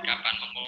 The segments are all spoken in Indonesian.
kapan mau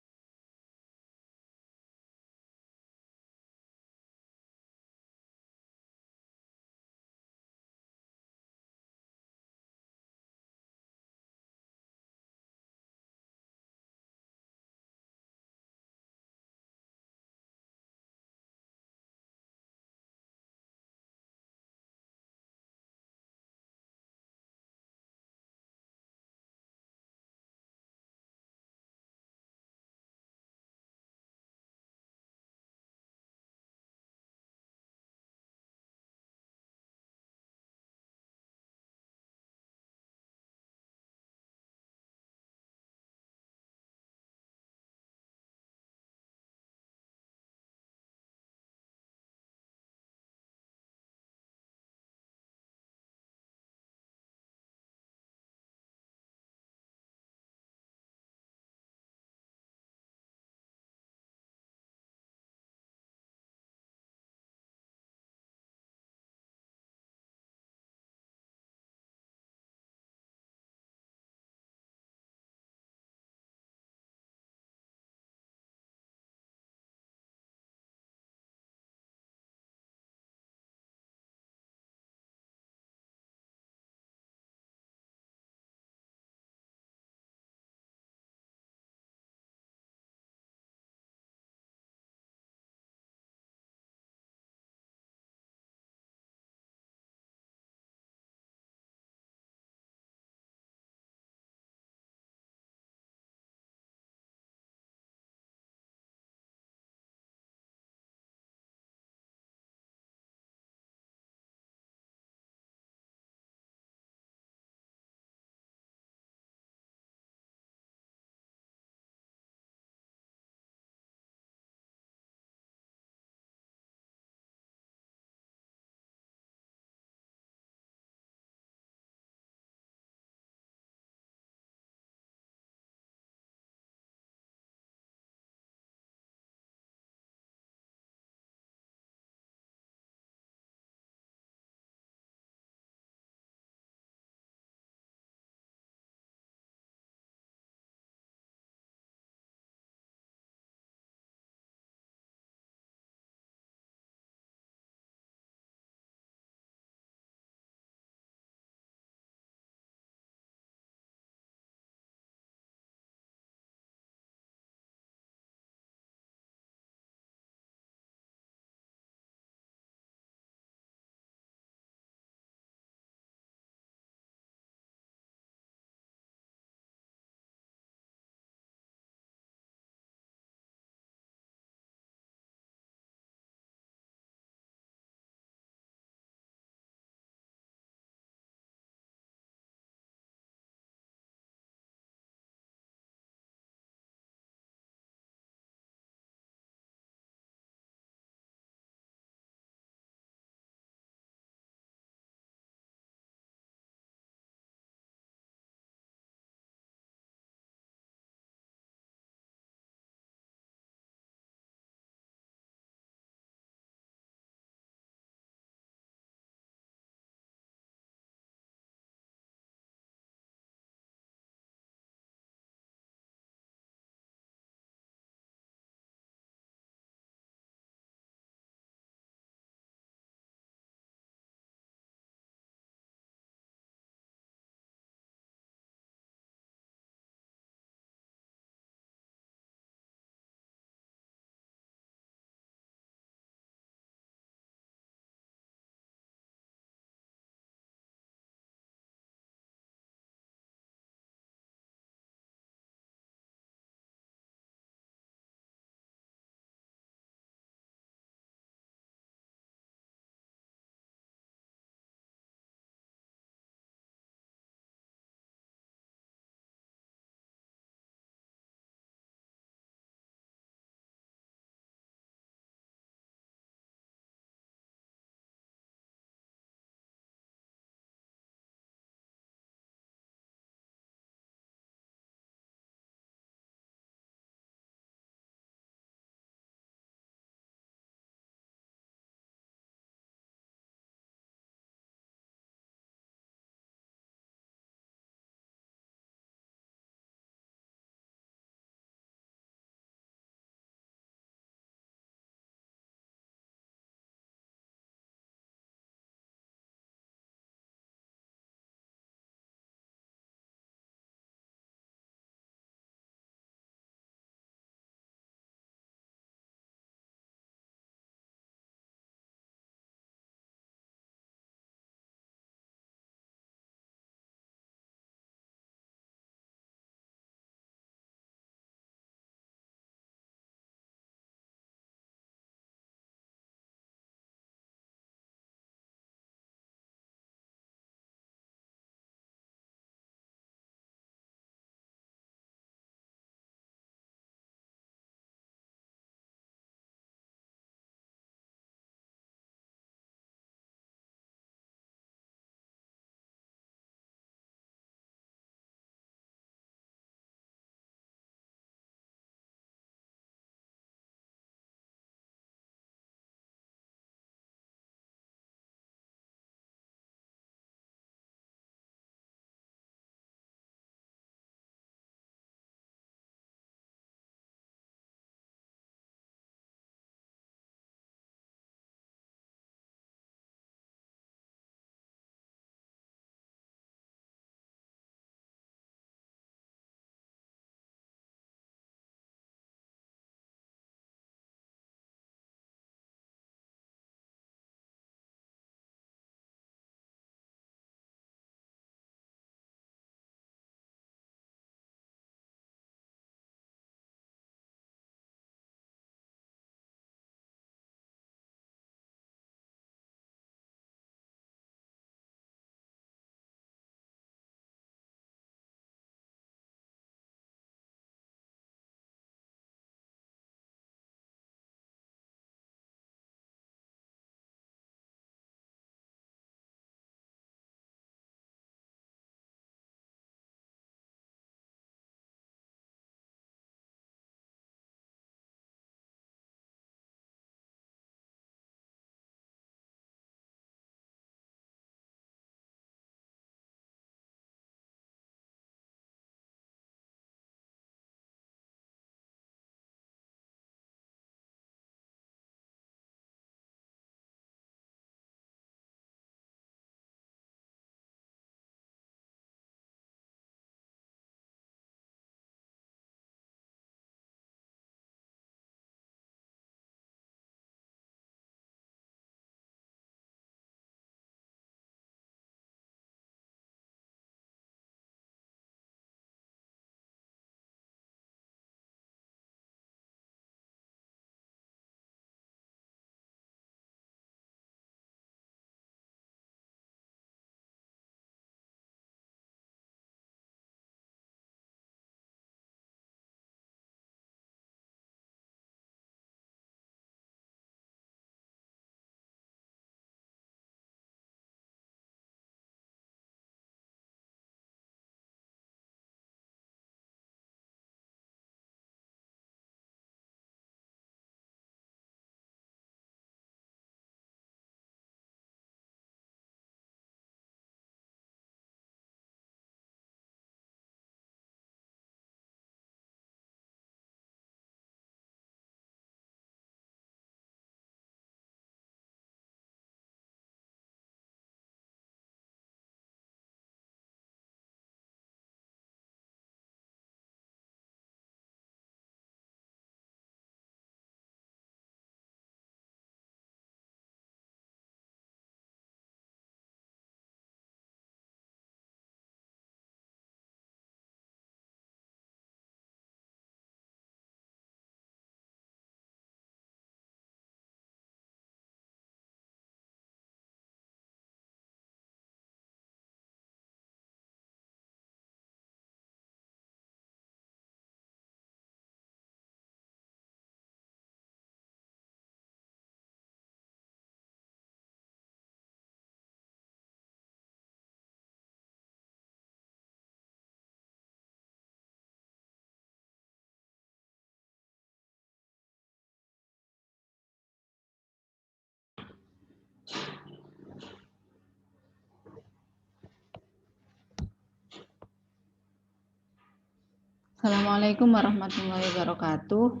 Assalamualaikum warahmatullahi wabarakatuh.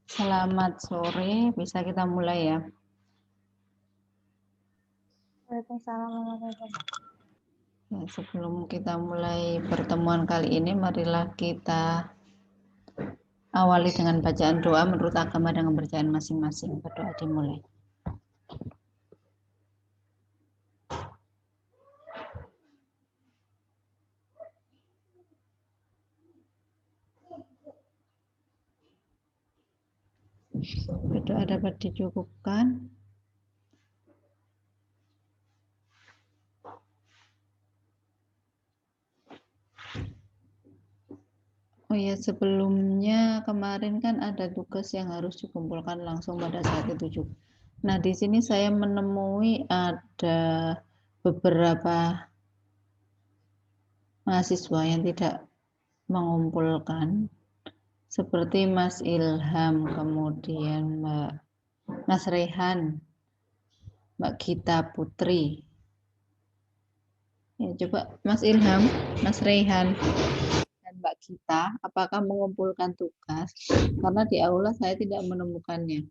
Selamat sore, bisa kita mulai ya. Waalaikumsalam warahmatullahi wabarakatuh. Ya, sebelum kita mulai pertemuan kali ini, marilah kita awali dengan bacaan doa menurut agama dan kepercayaan masing-masing. Berdoa dimulai. Berdoa dapat dicukupkan. Oh ya, sebelumnya kemarin kan ada tugas yang harus dikumpulkan langsung pada saat itu juga. Nah, di sini saya menemui ada beberapa mahasiswa yang tidak mengumpulkan, seperti Mas Ilham, kemudian Mas Rehan, Mbak Gita Putri. Ya, coba Mas Ilham, Mas Rehan, dan Mbak Gita, apakah mengumpulkan tugas? Karena di aula saya tidak menemukannya.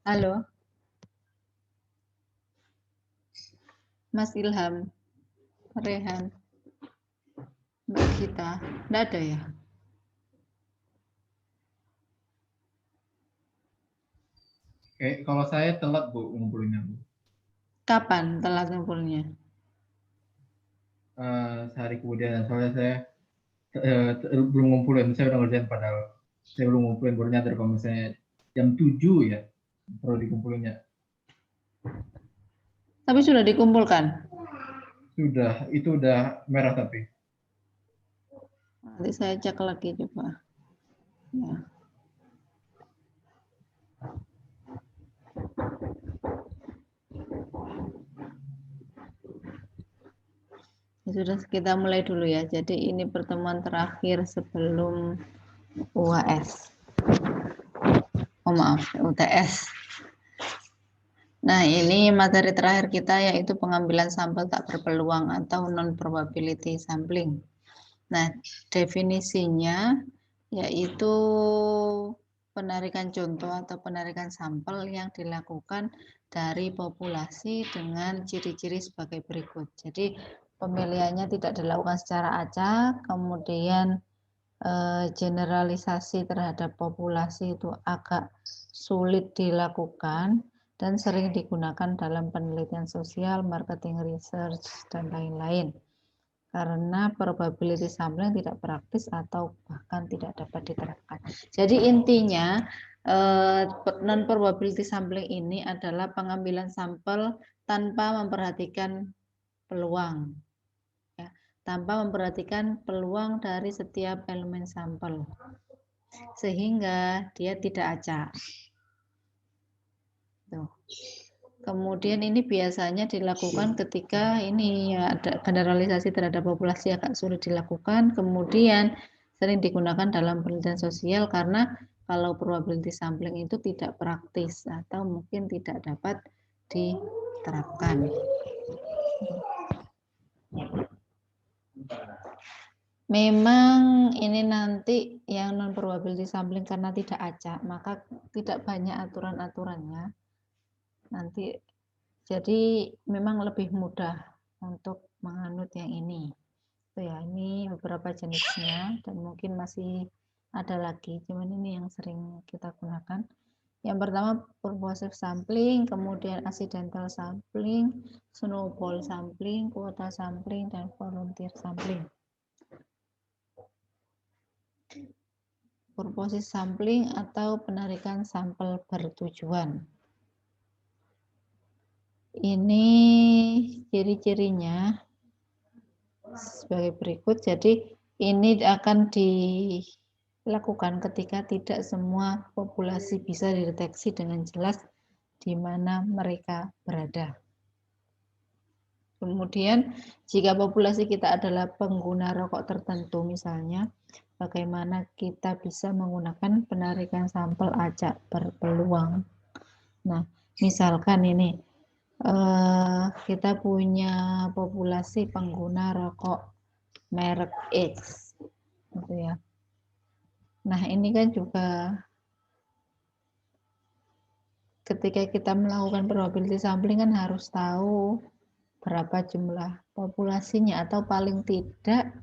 Halo, Mas Ilham, Rehan, Mbak Gita, enggak ada ya? Kalau saya telat Bu ngumpulinnya Bu. Kapan telat ngumpulnya? Sehari kemudian soalnya saya belum ngumpulin, saya udah ngerjain padahal saya belum ngumpulin, baru nyadar kalau misalnya jam 7 ya perlu dikumpulinnya. Tapi sudah dikumpulkan? Sudah, itu udah merah tapi. Nanti saya cek lagi coba. Ya. Ya, sudah, kita mulai dulu ya. Jadi ini pertemuan terakhir sebelum UAS. Oh maaf, UTS. Nah, ini materi terakhir kita yaitu pengambilan sampel tak berpeluang atau non-probability sampling. Nah, definisinya yaitu penarikan contoh atau penarikan sampel yang dilakukan dari populasi dengan ciri-ciri sebagai berikut. Jadi, pemilihannya tidak dilakukan secara acak, kemudian generalisasi terhadap populasi itu agak sulit dilakukan dan sering digunakan dalam penelitian sosial, marketing research, dan lain-lain. Karena probability sampling tidak praktis atau bahkan tidak dapat diterapkan. Jadi intinya non-probability sampling ini adalah pengambilan sampel tanpa memperhatikan peluang. Ya, tanpa memperhatikan peluang dari setiap elemen sampel. Sehingga dia tidak acak. Tuh. Kemudian ini biasanya dilakukan ketika ini ya ada generalisasi terhadap populasi agak sulit dilakukan, kemudian sering digunakan dalam penelitian sosial karena kalau probability sampling itu tidak praktis atau mungkin tidak dapat diterapkan. Memang ini nanti yang non probability sampling karena tidak acak, maka tidak banyak aturan-aturannya. Nanti jadi memang lebih mudah untuk menganut yang ini. Itu ya, ini beberapa jenisnya dan mungkin masih ada lagi, cuman ini yang sering kita gunakan. Yang pertama purposive sampling, kemudian accidental sampling, snowball sampling, quota sampling, dan volunteer sampling. Purposive sampling atau penarikan sampel bertujuan. Ini ciri-cirinya sebagai berikut. Jadi ini akan dilakukan ketika tidak semua populasi bisa dideteksi dengan jelas di mana mereka berada. Kemudian jika populasi kita adalah pengguna rokok tertentu misalnya, bagaimana kita bisa menggunakan penarikan sampel acak berpeluang. Nah, misalkan ini kita punya populasi pengguna rokok merek X, gitu ya. Nah, ini kan juga ketika kita melakukan probability sampling kan harus tahu berapa jumlah populasinya, atau paling tidak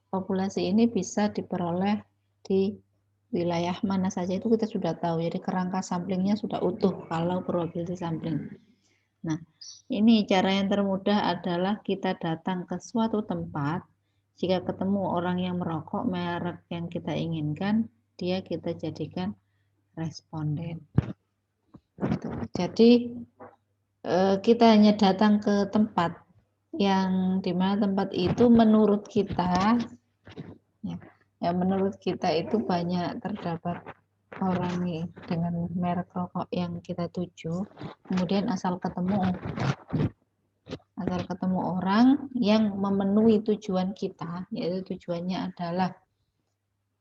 populasi ini bisa diperoleh di wilayah mana saja, itu kita sudah tahu. Jadi kerangka samplingnya sudah utuh kalau probability sampling. Nah, ini cara yang termudah adalah kita datang ke suatu tempat. Jika ketemu orang yang merokok merek yang kita inginkan, dia kita jadikan responden. Jadi kita hanya datang ke tempat yang dimana tempat itu menurut kita, ya menurut kita itu banyak terdapat orang nih dengan merek rokok yang kita tuju. Kemudian asal ketemu orang yang memenuhi tujuan kita, yaitu tujuannya adalah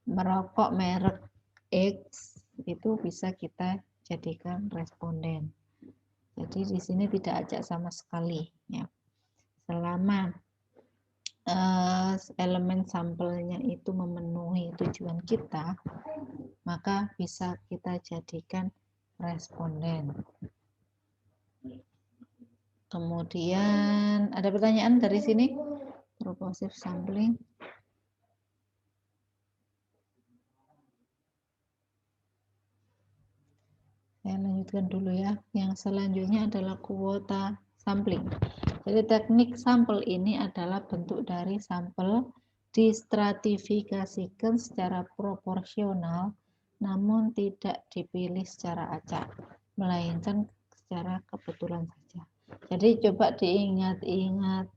merokok merek X, itu bisa kita jadikan responden. Jadi di sini tidak acak sama sekali, ya. Selama elemen sampelnya itu memenuhi tujuan kita, maka bisa kita jadikan responden. Kemudian ada pertanyaan dari sini? Purposive sampling. Saya lanjutkan dulu ya. Yang selanjutnya adalah kuota sampling. Jadi teknik sampel ini adalah bentuk dari sampel distratifikasikan secara proporsional, namun tidak dipilih secara acak, melainkan secara kebetulan saja. Jadi coba diingat-ingat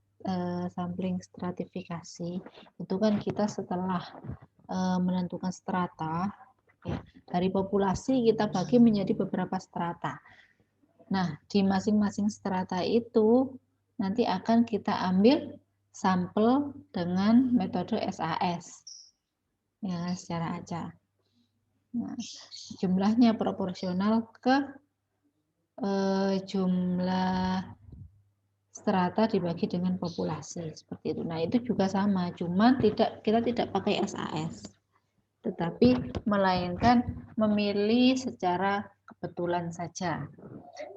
sampling stratifikasi itu kan kita setelah menentukan strata, ya, dari populasi kita bagi menjadi beberapa strata. Nah, di masing-masing strata itu nanti akan kita ambil sampel dengan metode SAS, ya, secara acak. Nah, jumlahnya proporsional ke jumlah strata dibagi dengan populasi, seperti itu. Nah, itu juga sama, cuma kita tidak pakai SAS, tetapi melainkan memilih secara kebetulan saja.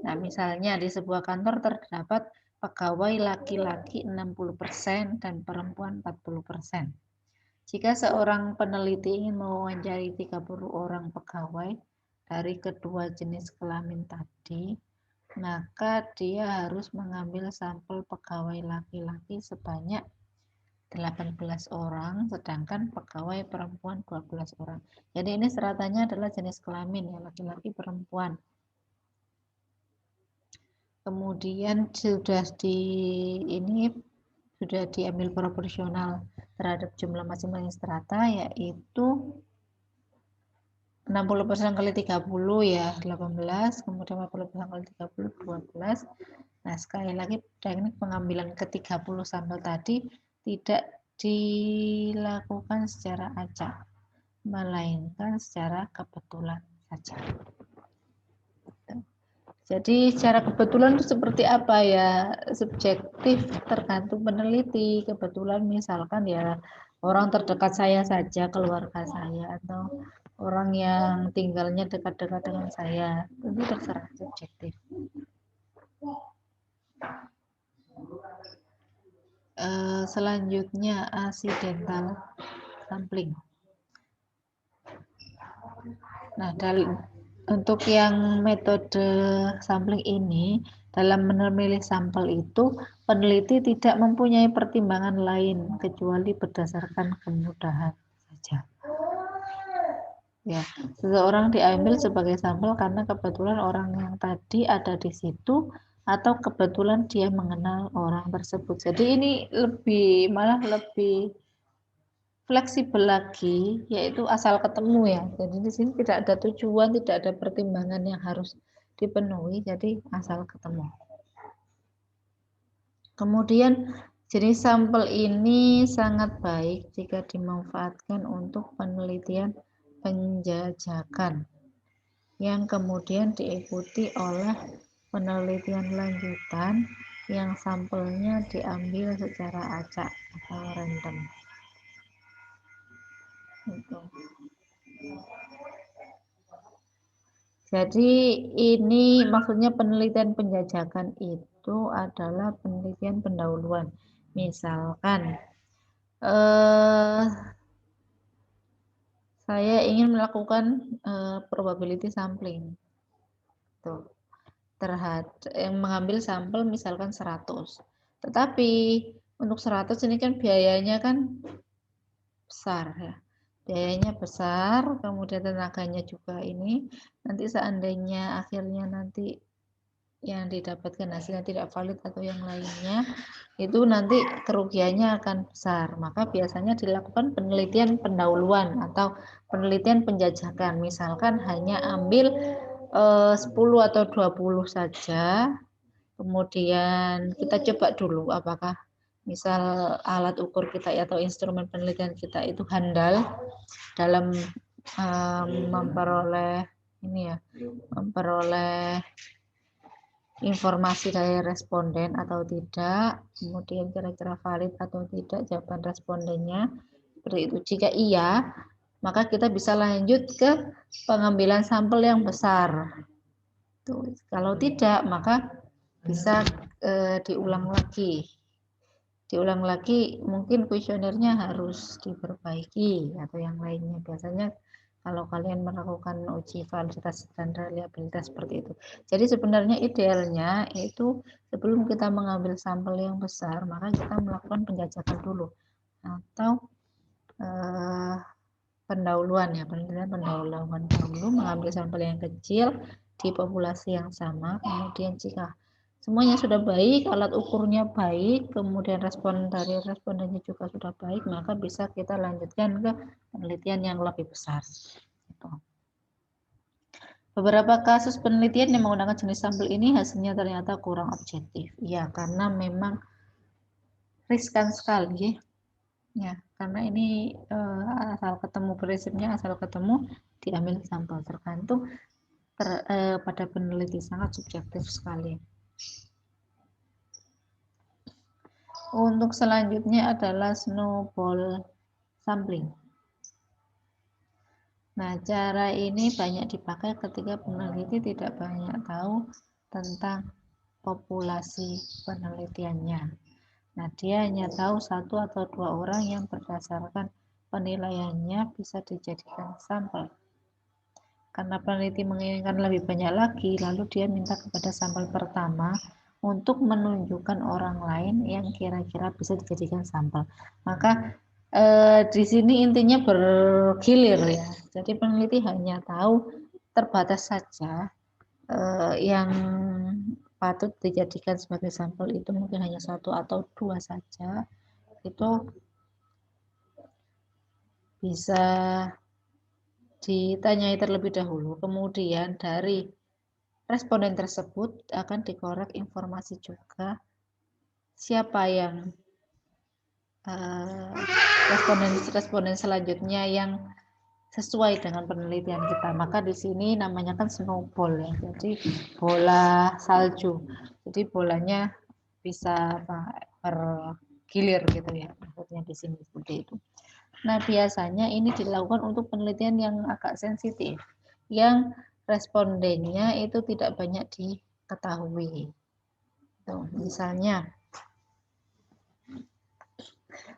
Nah, misalnya di sebuah kantor terdapat pegawai laki-laki 60% dan perempuan 40%. Jika seorang peneliti ingin mewawancari 30 orang pegawai dari kedua jenis kelamin tadi, maka dia harus mengambil sampel pegawai laki-laki sebanyak 18 orang, sedangkan pegawai perempuan 12 orang. Jadi ini seratanya adalah jenis kelamin, ya, laki-laki perempuan. Kemudian sudah diambil proporsional terhadap jumlah masing-masing strata, yaitu 60% kali 30 ya 18, kemudian 40% kali 30 12. Nah, sekali lagi teknik pengambilan ke-30 sampel tadi tidak dilakukan secara acak, melainkan secara kebetulan saja. Jadi secara kebetulan itu seperti apa ya? Subjektif, tergantung peneliti. Kebetulan misalkan ya orang terdekat saya saja, keluarga saya, atau orang yang tinggalnya dekat-dekat dengan saya, itu terserah, subjektif. Selanjutnya accidental sampling. Nah, untuk yang metode sampling ini, dalam memilih sampel itu, peneliti tidak mempunyai pertimbangan lain kecuali berdasarkan kemudahan saja. Ya, seseorang diambil sebagai sampel karena kebetulan orang yang tadi ada di situ, atau kebetulan dia mengenal orang tersebut. Jadi ini malah lebih fleksibel lagi, yaitu asal ketemu ya. Jadi di sini tidak ada tujuan, tidak ada pertimbangan yang harus dipenuhi, jadi asal ketemu. Kemudian jenis sampel ini sangat baik jika dimanfaatkan untuk penelitian penjajakan yang kemudian diikuti oleh penelitian lanjutan yang sampelnya diambil secara acak atau random. Gitu. Jadi ini maksudnya penelitian penjajakan itu adalah penelitian pendahuluan. Misalkan saya ingin melakukan probability sampling. Tuh. Yang mengambil sampel misalkan 100. Tetapi untuk 100 ini kan biayanya kan besar ya. Biayanya besar, kemudian tenaganya juga ini. Nanti seandainya akhirnya nanti yang didapatkan hasilnya tidak valid atau yang lainnya, itu nanti kerugiannya akan besar. Maka biasanya dilakukan penelitian pendahuluan atau penelitian penjajakan. Misalkan hanya ambil 10 atau 20 saja, kemudian kita coba dulu apakah misal alat ukur kita atau instrumen penelitian kita itu handal dalam memperoleh informasi dari responden atau tidak, kemudian kira-kira valid atau tidak jawaban respondennya, seperti itu. Jika iya, maka kita bisa lanjut ke pengambilan sampel yang besar. Tuh. Kalau tidak, maka bisa diulang lagi. Diulang lagi, mungkin kuesionernya harus diperbaiki atau yang lainnya. Biasanya kalau kalian melakukan uji validitas dan reliabilitas seperti itu. Jadi sebenarnya idealnya itu sebelum kita mengambil sampel yang besar, maka kita melakukan penjajakan dulu atau pendahuluan ya, penelitian pendahuluan dulu, mengambil sampel yang kecil di populasi yang sama. Kemudian jika semuanya sudah baik, alat ukurnya baik, kemudian respon dari respondennya juga sudah baik, maka bisa kita lanjutkan ke penelitian yang lebih besar. Beberapa kasus penelitian yang menggunakan jenis sampel ini hasilnya ternyata kurang objektif. Ya, karena memang riskan sekali. Ya, karena ini asal ketemu prinsipnya, asal ketemu diambil sampel, tergantung pada peneliti, sangat subjektif sekali. Untuk selanjutnya adalah snowball sampling. Nah, cara ini banyak dipakai ketika peneliti tidak banyak tahu tentang populasi penelitiannya. Nah, dia hanya tahu 1 atau 2 orang yang berdasarkan penilaiannya bisa dijadikan sampel. Karena peneliti menginginkan lebih banyak lagi, lalu dia minta kepada sampel pertama untuk menunjukkan orang lain yang kira-kira bisa dijadikan sampel. Maka di sini intinya bergilir ya. Jadi peneliti hanya tahu terbatas saja yang patut dijadikan sebagai sampel itu mungkin hanya 1 atau 2 saja. Itu bisa ditanyai terlebih dahulu. Kemudian dari responden tersebut akan dikorek informasi juga siapa yang responden selanjutnya yang sesuai dengan penelitian kita. Maka di sini namanya kan snowball ya. Jadi bola salju. Jadi bolanya bisa bergilir gitu ya. Maksudnya di sini seperti itu. Nah, biasanya ini dilakukan untuk penelitian yang agak sensitif, yang respondennya itu tidak banyak diketahui. Tuh, misalnya,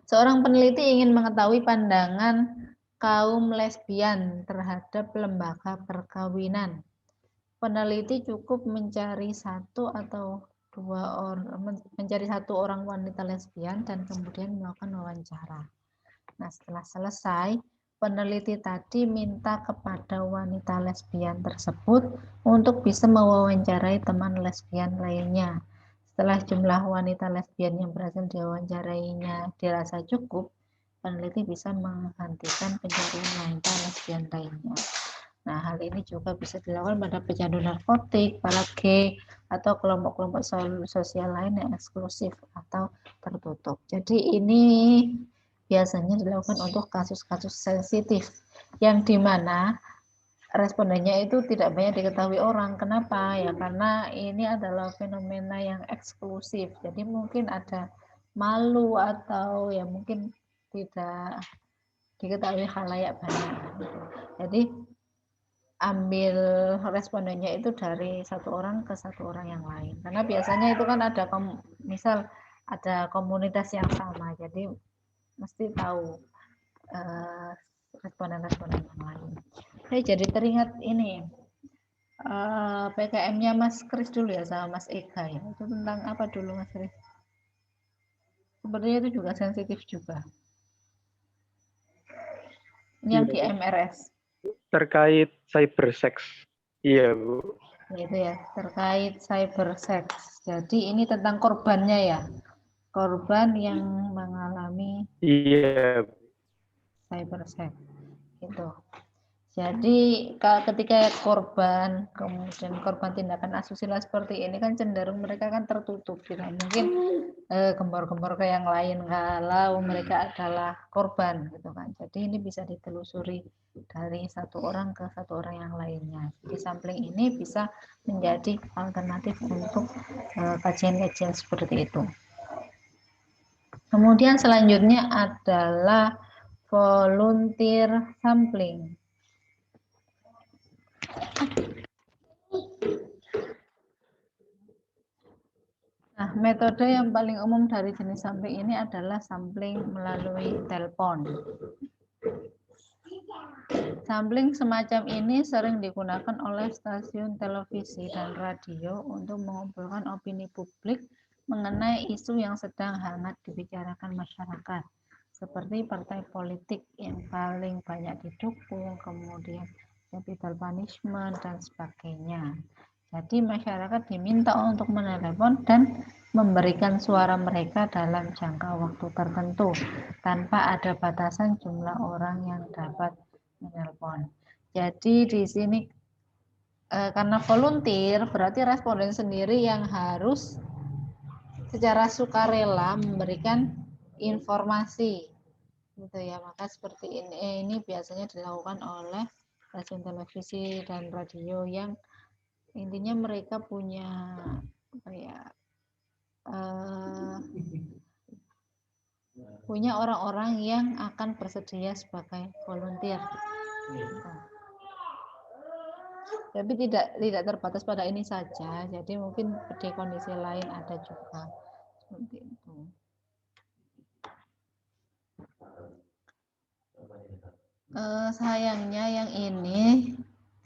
seorang peneliti ingin mengetahui pandangan kaum lesbian terhadap lembaga perkawinan. Peneliti cukup mencari 1 atau 2 orang, mencari 1 orang wanita lesbian dan kemudian melakukan wawancara. Nah, setelah selesai, peneliti tadi minta kepada wanita lesbian tersebut untuk bisa mewawancarai teman lesbian lainnya. Setelah jumlah wanita lesbian yang berhasil diwawancarainya dirasa cukup, peneliti bisa menghentikan pencarian wanita lesbian lainnya. Nah, hal ini juga bisa dilakukan pada pecandu narkotik, para gay, atau kelompok-kelompok sosial lain yang eksklusif atau tertutup. Jadi ini biasanya dilakukan untuk kasus-kasus sensitif yang dimana respondennya itu tidak banyak diketahui orang. Kenapa? Ya karena ini adalah fenomena yang eksklusif. Jadi mungkin ada malu atau ya mungkin tidak diketahui khalayak banyak. Jadi ambil respondennya itu dari satu orang ke satu orang yang lain. Karena biasanya itu kan ada misal ada komunitas yang sama, jadi mesti tahu responden-responden yang lain. Jadi teringat ini PKM-nya Mas Kris dulu ya sama Mas Ega ya. Itu tentang apa dulu Mas Kris? Sebenarnya itu juga sensitif juga. Yang di MRS. Terkait cybersex. Iya, Bu. Gitu ya, terkait cybersex. Jadi ini tentang korbannya ya. Korban yang mengalami Iya, cybersex. Gitu. Jadi ketika korban, kemudian korban tindakan asusila seperti ini kan cenderung mereka kan tertutup, tidak mungkin gembor-gembor ke yang lain kalau mereka adalah korban gitu kan. Jadi ini bisa ditelusuri dari satu orang ke satu orang yang lainnya. Jadi sampling ini bisa menjadi alternatif untuk kajian-kajian seperti itu. Kemudian selanjutnya adalah volunteer sampling. Nah, metode yang paling umum dari jenis sampling ini adalah sampling melalui telepon. Sampling semacam ini sering digunakan oleh stasiun televisi dan radio untuk mengumpulkan opini publik mengenai isu yang sedang hangat dibicarakan masyarakat, seperti partai politik yang paling banyak didukung, kemudian capital punishment, dan sebagainya. Jadi masyarakat diminta untuk menelepon dan memberikan suara mereka dalam jangka waktu tertentu tanpa ada batasan jumlah orang yang dapat menelpon. Jadi di sini karena volunteer berarti responden sendiri yang harus secara sukarela memberikan informasi, gitu ya. Maka seperti ini biasanya dilakukan oleh stasiun televisi dan radio yang intinya mereka punya apa ya, punya orang-orang yang akan bersedia sebagai volunteer. Tapi tidak terbatas pada ini saja, jadi mungkin di kondisi lain ada juga seperti itu. Sayangnya yang ini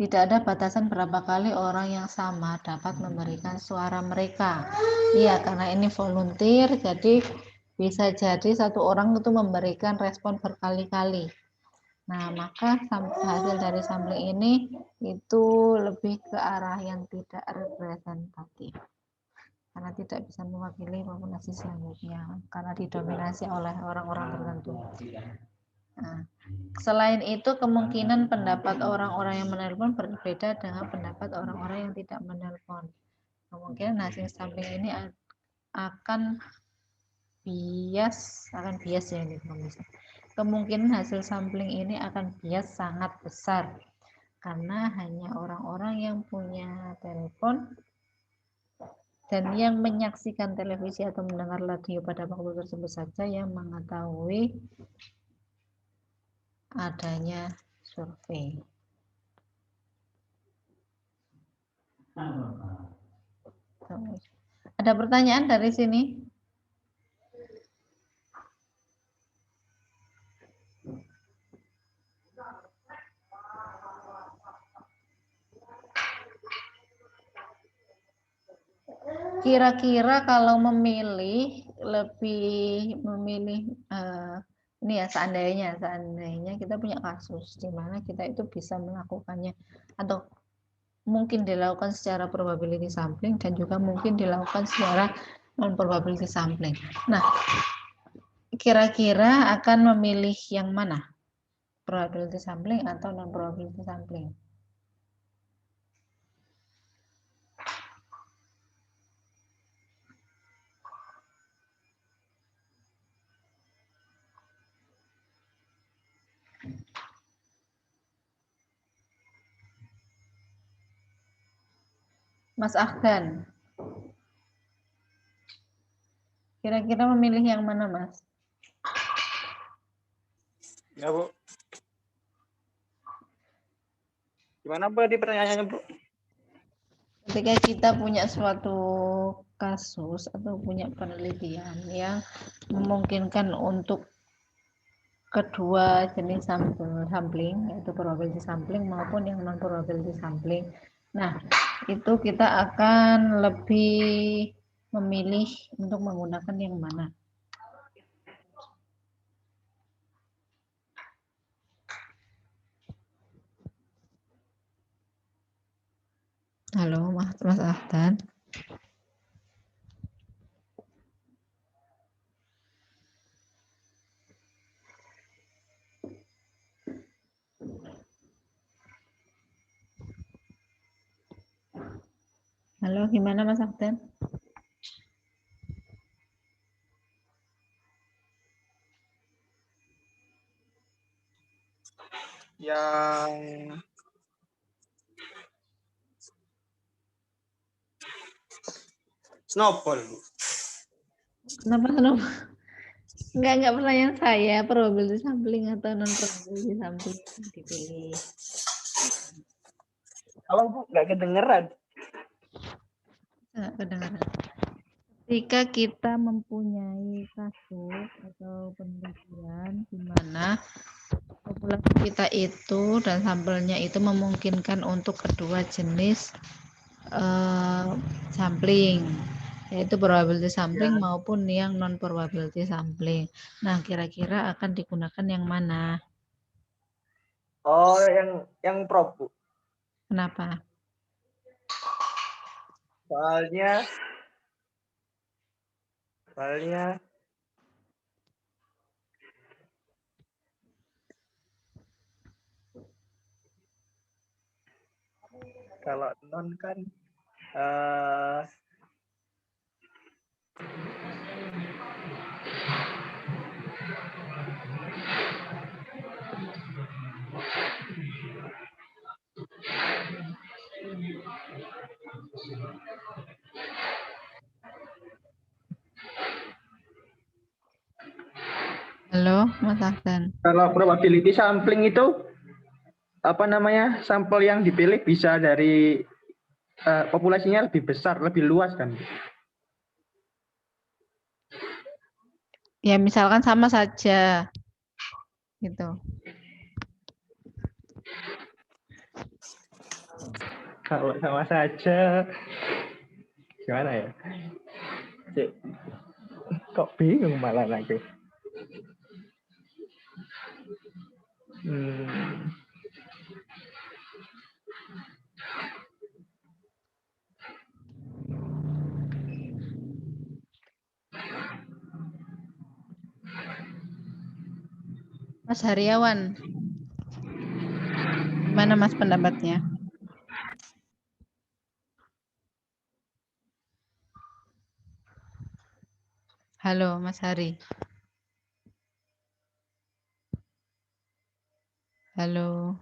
tidak ada batasan berapa kali orang yang sama dapat memberikan suara mereka. Iya, karena ini volunteer, jadi bisa jadi satu orang itu memberikan respon berkali-kali. Nah, maka hasil dari sampling ini itu lebih ke arah yang tidak representatif. Karena tidak bisa mewakili populasi selanjutnya, karena didominasi oleh orang-orang tertentu. Nah, selain itu, kemungkinan pendapat orang-orang yang menelpon berbeda dengan pendapat orang-orang yang tidak menelpon. Kemungkinan hasil sampling ini akan bias ya ini pemirsa. Kemungkinan hasil sampling ini akan bias sangat besar karena hanya orang-orang yang punya telepon dan yang menyaksikan televisi atau mendengar radio pada waktu tersebut saja yang mengetahui adanya survei. Ada pertanyaan dari sini? Kira-kira kalau memilih ini ya seandainya kita punya kasus di mana kita itu bisa melakukannya atau mungkin dilakukan secara probability sampling dan juga mungkin dilakukan secara non probability sampling. Nah, kira-kira akan memilih yang mana? Probability sampling atau non probability sampling? Mas Ahdan. Kira-kira memilih yang mana, Mas? Ya, Bu. Gimana, Bu, di pertanyaannya, Bu? Ketika kita punya suatu kasus atau punya penelitian yang memungkinkan untuk kedua jenis sampling, yaitu probability sampling maupun yang non probability sampling. Nah, itu kita akan lebih memilih untuk menggunakan yang mana. Halo, Mas Ahdan. Halo, gimana Mas Ahdan? Yang snowball, Bu. Kenapa kenapa? Enggak pertanyaan saya, probability sampling atau non probability sampling yang dipilih. Kalau Bu nggak kedengeran. Enggak kedengaran. Ketika kita mempunyai kasus atau penelitian di mana populasi kita itu dan sampelnya itu memungkinkan untuk kedua jenis sampling, yaitu probability sampling Ya. maupun yang non probability sampling. Nah, kira-kira akan digunakan yang mana? Oh, yang prob, Bu. Kenapa? Soalnya kalau non kan Halo, Mas Ahsan. kalau probability sampling itu apa namanya, sampel yang dipilih bisa dari populasinya lebih besar, lebih luas kan? Ya, misalkan sama saja, gitu. Kalau sama saja, gimana ya? Cik, kok bingung malah aku. Mas Haryawan, gimana Mas pendapatnya? Halo, Mas Hari. Halo.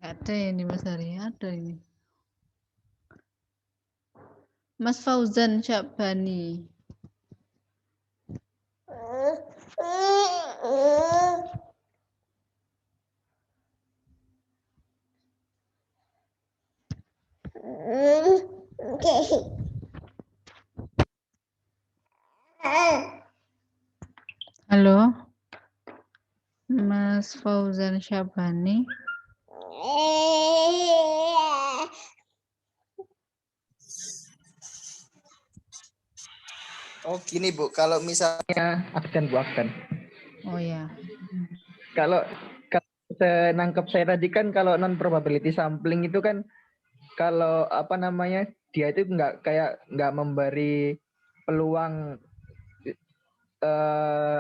Nggak ada ini Mas Hari, ada ini. Mas Fauzan Syabani. Halo, Mas Fauzan Syabani. Oh gini Bu, kalau misalnya aksen Bu aksen. Oh ya. Kalau nangkep saya tadi kan kalau non probability sampling itu kan kalau apa namanya dia itu nggak memberi peluang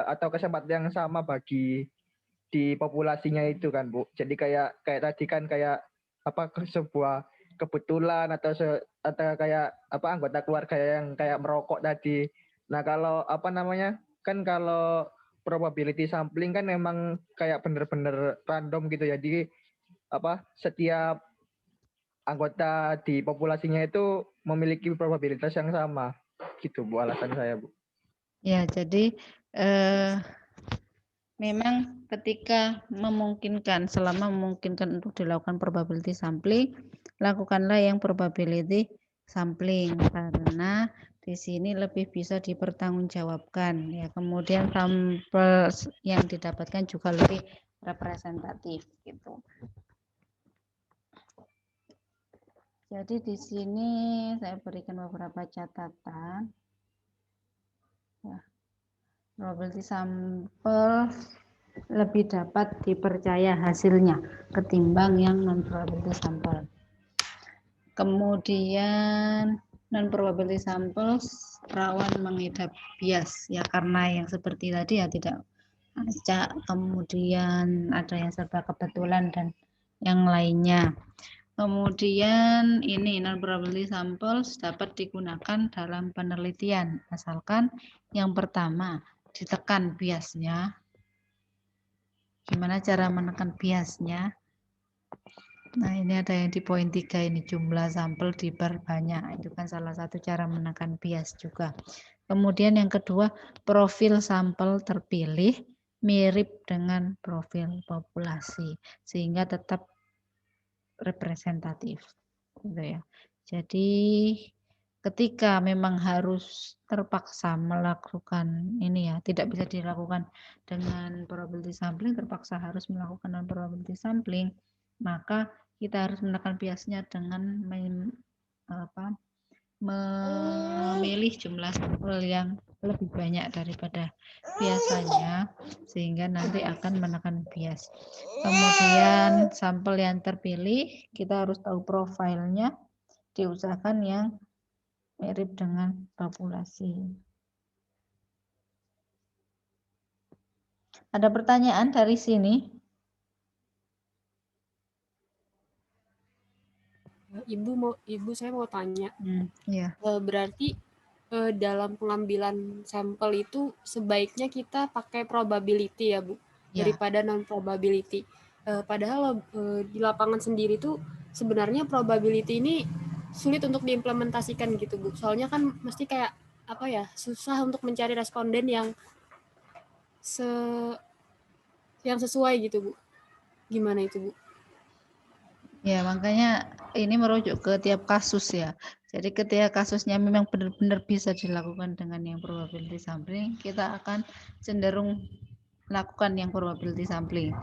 atau kesempatan yang sama bagi di populasinya itu kan Bu. Jadi kayak tadi kan kayak apa sebuah kebetulan atau kayak apa anggota keluarga yang kayak merokok tadi. Nah kalau apa namanya kan kalau probability sampling kan memang kayak bener-bener random gitu ya. Jadi setiap anggota di populasinya itu memiliki probabilitas yang sama. Gitu Bu alasan saya, Bu. Ya, jadi memang ketika memungkinkan, selama memungkinkan untuk dilakukan probability sampling, lakukanlah yang probability sampling karena di sini lebih bisa dipertanggungjawabkan ya. Kemudian sampel yang didapatkan juga lebih representatif gitu. Jadi di sini saya berikan beberapa catatan. Ya. Probability sampel lebih dapat dipercaya hasilnya ketimbang yang non probability sampel. Kemudian non probability samples rawan mengidap bias ya karena yang seperti tadi ya tidak acak, kemudian ada yang serba kebetulan dan yang lainnya. Kemudian ini non probability samples dapat digunakan dalam penelitian asalkan yang pertama ditekan biasnya. Gimana cara menekan biasnya? Nah, ini ada yang di poin 3 ini jumlah sampel diperbanyak. Itu kan salah satu cara menekan bias juga. Kemudian yang kedua, profil sampel terpilih mirip dengan profil populasi sehingga tetap representatif. Gitu ya. Jadi ketika memang harus terpaksa melakukan ini ya, tidak bisa dilakukan dengan probability sampling, terpaksa harus melakukan non probability sampling, maka kita harus menekan biasnya dengan memilih jumlah sampel yang lebih banyak daripada biasanya sehingga nanti akan menekan bias. Kemudian sampel yang terpilih kita harus tahu profilnya, diusahakan yang mirip dengan populasi. Ada pertanyaan dari sini? Ibu saya mau tanya. Ya. Berarti dalam pengambilan sampel itu sebaiknya kita pakai probability ya Bu, daripada non probability. Padahal di lapangan sendiri tuh sebenarnya probability ini sulit untuk diimplementasikan gitu Bu. Soalnya kan mesti kayak susah untuk mencari responden yang sesuai gitu Bu. Gimana itu Bu? Ya, makanya ini merujuk ke tiap kasus ya. Jadi ketika kasusnya memang benar-benar bisa dilakukan dengan yang probability sampling, kita akan cenderung lakukan yang probability sampling.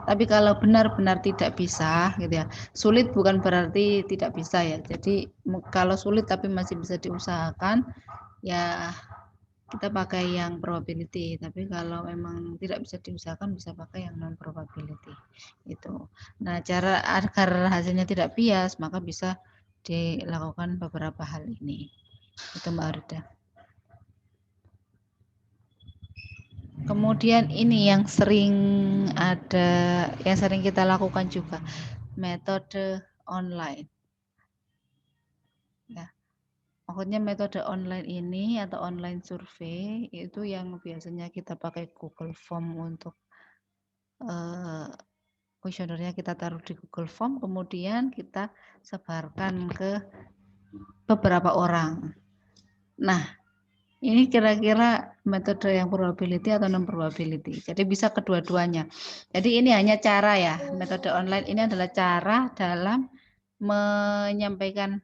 Tapi kalau benar-benar tidak bisa gitu ya. Sulit bukan berarti tidak bisa ya. Jadi kalau sulit tapi masih bisa diusahakan ya kita pakai yang probability, tapi kalau memang tidak bisa diusahakan bisa pakai yang non probability itu. Nah, cara agar hasilnya tidak bias maka bisa dilakukan beberapa hal ini. Itu Mbak Arda. Kemudian ini yang sering kita lakukan juga metode online. Ya. Maksudnya metode online ini atau online survei itu yang biasanya kita pakai Google Form untuk kuesionernya kita taruh di Google Form, kemudian kita sebarkan ke beberapa orang. Nah, ini kira-kira metode yang probability atau non probability. Jadi bisa kedua-duanya. Jadi ini hanya cara ya. Metode online ini adalah cara dalam menyampaikan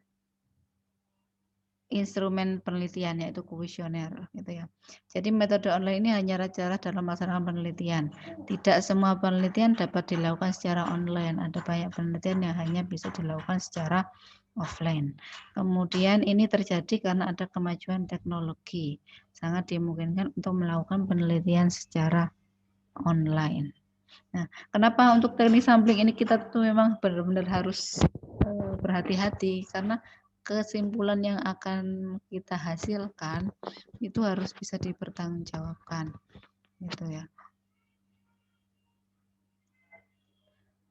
instrumen penelitian yaitu kuesioner gitu ya. Jadi metode online ini hanya cara dalam melaksanakan penelitian. Tidak semua penelitian dapat dilakukan secara online. Ada banyak penelitian yang hanya bisa dilakukan secara offline. Kemudian ini terjadi karena ada kemajuan teknologi. Sangat dimungkinkan untuk melakukan penelitian secara online. Nah, kenapa untuk teknik sampling ini kita tuh memang benar-benar harus berhati-hati karena kesimpulan yang akan kita hasilkan itu harus bisa dipertanggungjawabkan gitu ya.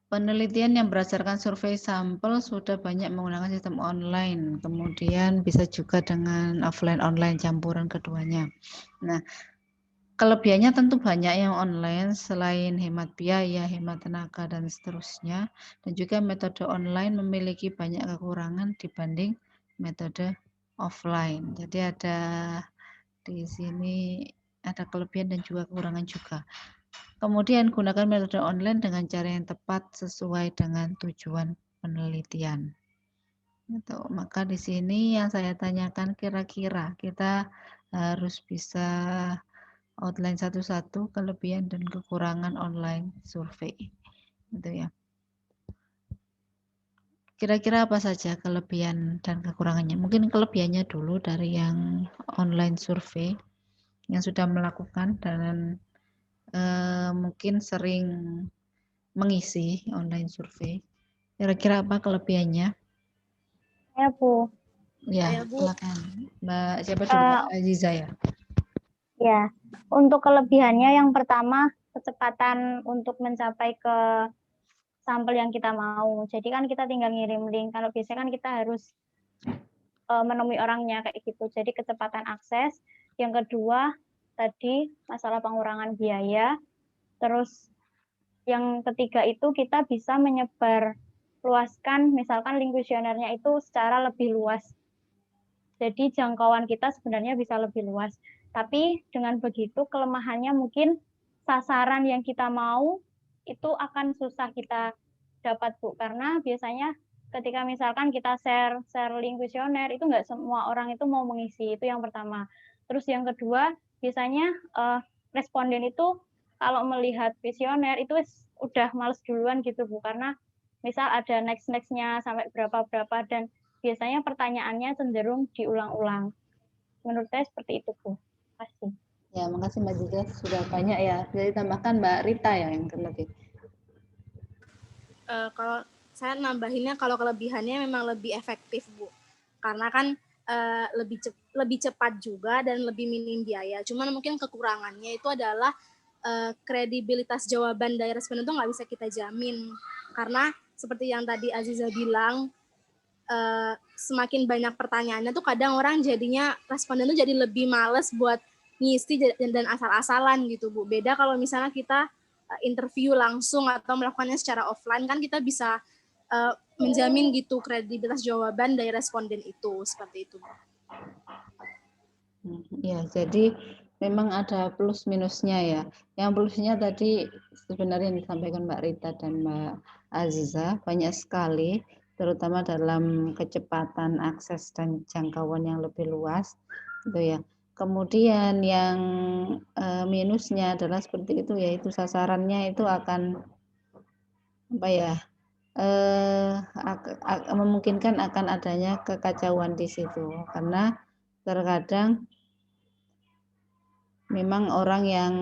Penelitian yang berdasarkan survei sampel sudah banyak menggunakan sistem online, kemudian bisa juga dengan offline online campuran keduanya. Nah, Kelebihannya tentu banyak yang online selain hemat biaya, hemat tenaga dan seterusnya. Dan juga metode online memiliki banyak kekurangan dibanding metode offline. Jadi ada di sini ada kelebihan dan juga kekurangan juga. Kemudian gunakan metode online dengan cara yang tepat sesuai dengan tujuan penelitian. Gitu. Maka di sini yang saya tanyakan kira-kira kita harus bisa outline satu-satu kelebihan dan kekurangan online survei. Gitu ya. Kira-kira apa saja kelebihan dan kekurangannya? Mungkin kelebihannya dulu dari yang online survei yang sudah melakukan dan mungkin sering mengisi online survei. Kira-kira apa kelebihannya? Ya, Bu. Ya, Ya, Bu. silakan. Mbak siapa dulu? Mbak Aziza ya. Ya, untuk kelebihannya yang pertama kecepatan untuk mencapai ke sampel yang kita mau. Jadi kan kita tinggal ngirim link. Kalau biasanya kan kita harus menemui orangnya kayak gitu. Jadi kecepatan akses. Yang kedua tadi masalah pengurangan biaya. Terus yang ketiga itu kita bisa menyebar luaskan misalkan link kuesionernya itu secara lebih luas. Jadi jangkauan kita sebenarnya bisa lebih luas. Tapi dengan begitu kelemahannya mungkin sasaran yang kita mau itu akan susah kita dapat, Bu. Karena biasanya ketika misalkan kita share link kuesioner itu nggak semua orang itu mau mengisi, itu yang pertama. Terus yang kedua biasanya responden itu kalau melihat kuesioner itu udah males duluan gitu, Bu. Karena misal ada next-nya sampai berapa-berapa dan biasanya pertanyaannya cenderung diulang-ulang. Menurut saya seperti itu, Bu. Terima kasih. Ya, makasih Mbak Ziza. Sudah banyak ya. Bisa ditambahkan Mbak Rita ya yang lebih. Kalau saya nambahinnya kalau kelebihannya memang lebih efektif, Bu. Karena kan lebih cepat juga dan lebih minim biaya. Cuman mungkin kekurangannya itu adalah kredibilitas jawaban dari responden itu nggak bisa kita jamin. Karena seperti yang tadi Aziza bilang, semakin banyak pertanyaannya tuh kadang orang jadinya responden tuh jadi lebih males buat ngisi dan asal-asalan gitu, Bu. Beda kalau misalnya kita interview langsung atau melakukannya secara offline kan kita bisa menjamin gitu kredibilitas jawaban dari responden itu seperti itu. Ya, jadi memang ada plus minusnya ya. Yang plusnya tadi sebenarnya yang disampaikan Mbak Rita dan Mbak Aziza banyak sekali, terutama dalam kecepatan akses dan jangkauan yang lebih luas, gitu ya. Kemudian yang minusnya adalah seperti itu, yaitu sasarannya itu akan apa ya? Memungkinkan akan adanya kekacauan di situ karena terkadang memang orang yang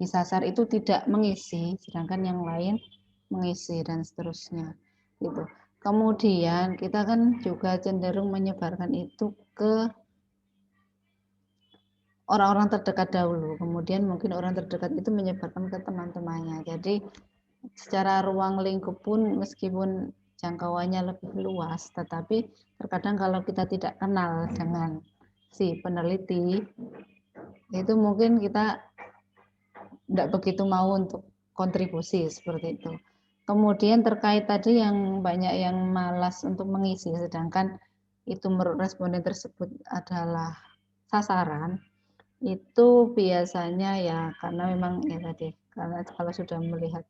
disasar itu tidak mengisi, sedangkan yang lain mengisi dan seterusnya. Gitu. Kemudian kita kan juga cenderung menyebarkan itu ke orang-orang terdekat dahulu, kemudian mungkin orang terdekat itu menyebarkan ke teman-temannya. Jadi secara ruang lingkup pun meskipun jangkauannya lebih luas, tetapi terkadang kalau kita tidak kenal dengan si peneliti, itu mungkin kita tidak begitu mau untuk kontribusi seperti itu. Kemudian terkait tadi yang banyak yang malas untuk mengisi, sedangkan itu menurut responden tersebut adalah sasaran, itu biasanya ya karena memang ya tadi, karena kalau sudah melihat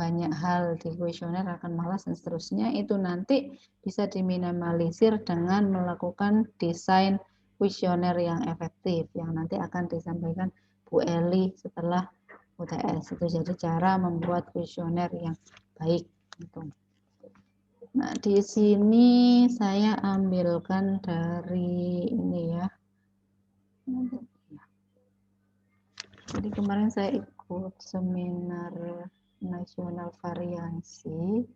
banyak hal di kuesioner akan malas dan seterusnya, itu nanti bisa diminimalisir dengan melakukan desain kuesioner yang efektif yang nanti akan disampaikan Bu Eli setelah UTS. Itu jadi cara membuat kuesioner yang baik gitu. Nah, di sini saya ambilkan dari ini ya. Jadi kemarin saya ikut seminar nasional variansi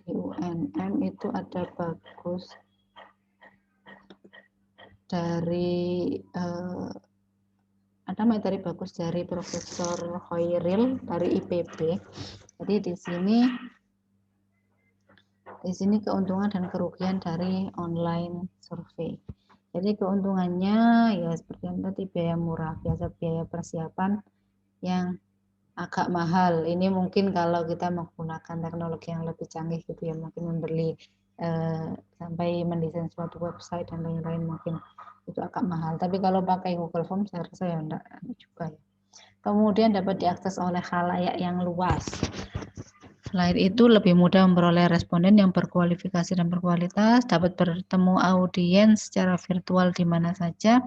di UNM, itu ada bagus dari ada materi bagus dari Profesor Hoiril dari IPB. Jadi di sini keuntungan dan kerugian dari online survei. Jadi keuntungannya ya seperti yang tadi, biaya murah, biasa biaya persiapan yang agak mahal. Ini mungkin kalau kita menggunakan teknologi yang lebih canggih gitu ya, mungkin membeli sampai mendesain suatu website dan lain-lain mungkin itu agak mahal. Tapi kalau pakai Google Form saya rasa ya enggak juga ya. Kemudian dapat diakses oleh khalayak yang luas. Selain itu lebih mudah memperoleh responden yang berkualifikasi dan berkualitas, dapat bertemu audiens secara virtual di mana saja,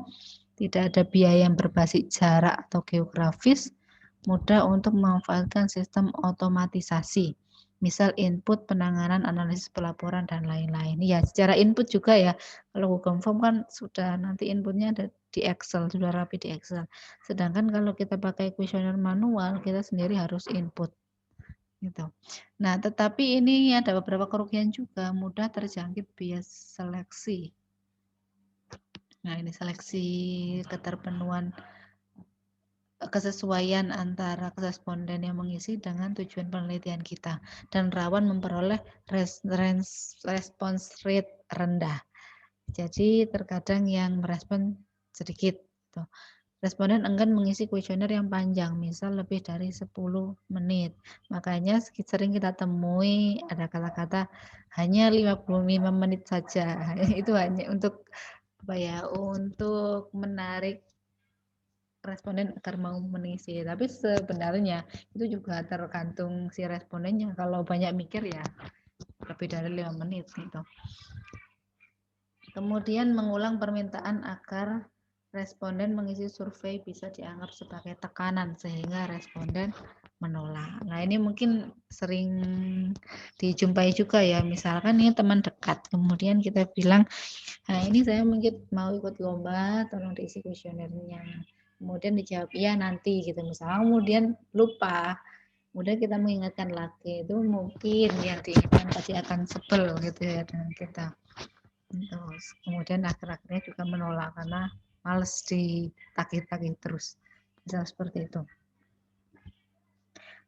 tidak ada biaya yang berbasis jarak atau geografis, mudah untuk memanfaatkan sistem otomatisasi, misal input, penanganan, analisis pelaporan, dan lain-lain. Ya, secara input juga ya, kalau Google Form kan sudah nanti inputnya ada di Excel, sudah rapi di Excel. Sedangkan kalau kita pakai kuesioner manual, kita sendiri harus input. Gitu. Nah, tetapi ini ada beberapa kerugian juga, mudah terjangkit bias seleksi. Nah, ini seleksi keterpenuhan kesesuaian antara responden yang mengisi dengan tujuan penelitian kita dan rawan memperoleh respons rate rendah. Jadi terkadang yang merespon sedikit. Gitu. Responden enggan mengisi kuesioner yang panjang, misal lebih dari 10 menit. Makanya sering kita temui ada kata-kata hanya 55 menit saja. Itu hanya untuk apa ya? Untuk menarik responden agar mau mengisi. Tapi sebenarnya itu juga tergantung si respondennya. Kalau banyak mikir ya lebih dari 5 menit gitu. Kemudian mengulang permintaan agar responden mengisi survei bisa dianggap sebagai tekanan sehingga responden menolak. Nah, ini mungkin sering dijumpai juga ya. Misalkan ini teman dekat, kemudian kita bilang, nah ini saya mungkin mau ikut lomba, tolong diisi kuesionernya. Kemudian dijawab iya nanti gitu misalnya, kemudian lupa, kemudian kita mengingatkan lagi, itu mungkin yang diinginkan pasti akan sebel gitu ya dengan kita. Terus kemudian akhir-akhirnya juga menolak karena males ditagih-tagih terus, bisa seperti itu.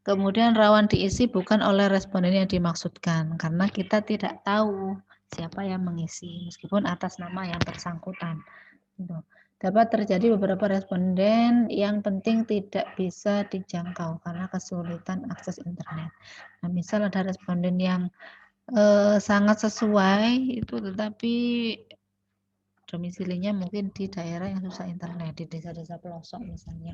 Kemudian rawan diisi bukan oleh responden yang dimaksudkan karena kita tidak tahu siapa yang mengisi meskipun atas nama yang bersangkutan. Dapat terjadi beberapa responden yang penting tidak bisa dijangkau karena kesulitan akses internet. Nah, misal ada responden yang sangat sesuai itu tetapi domisilinya mungkin di daerah yang susah internet, di desa-desa pelosok misalnya.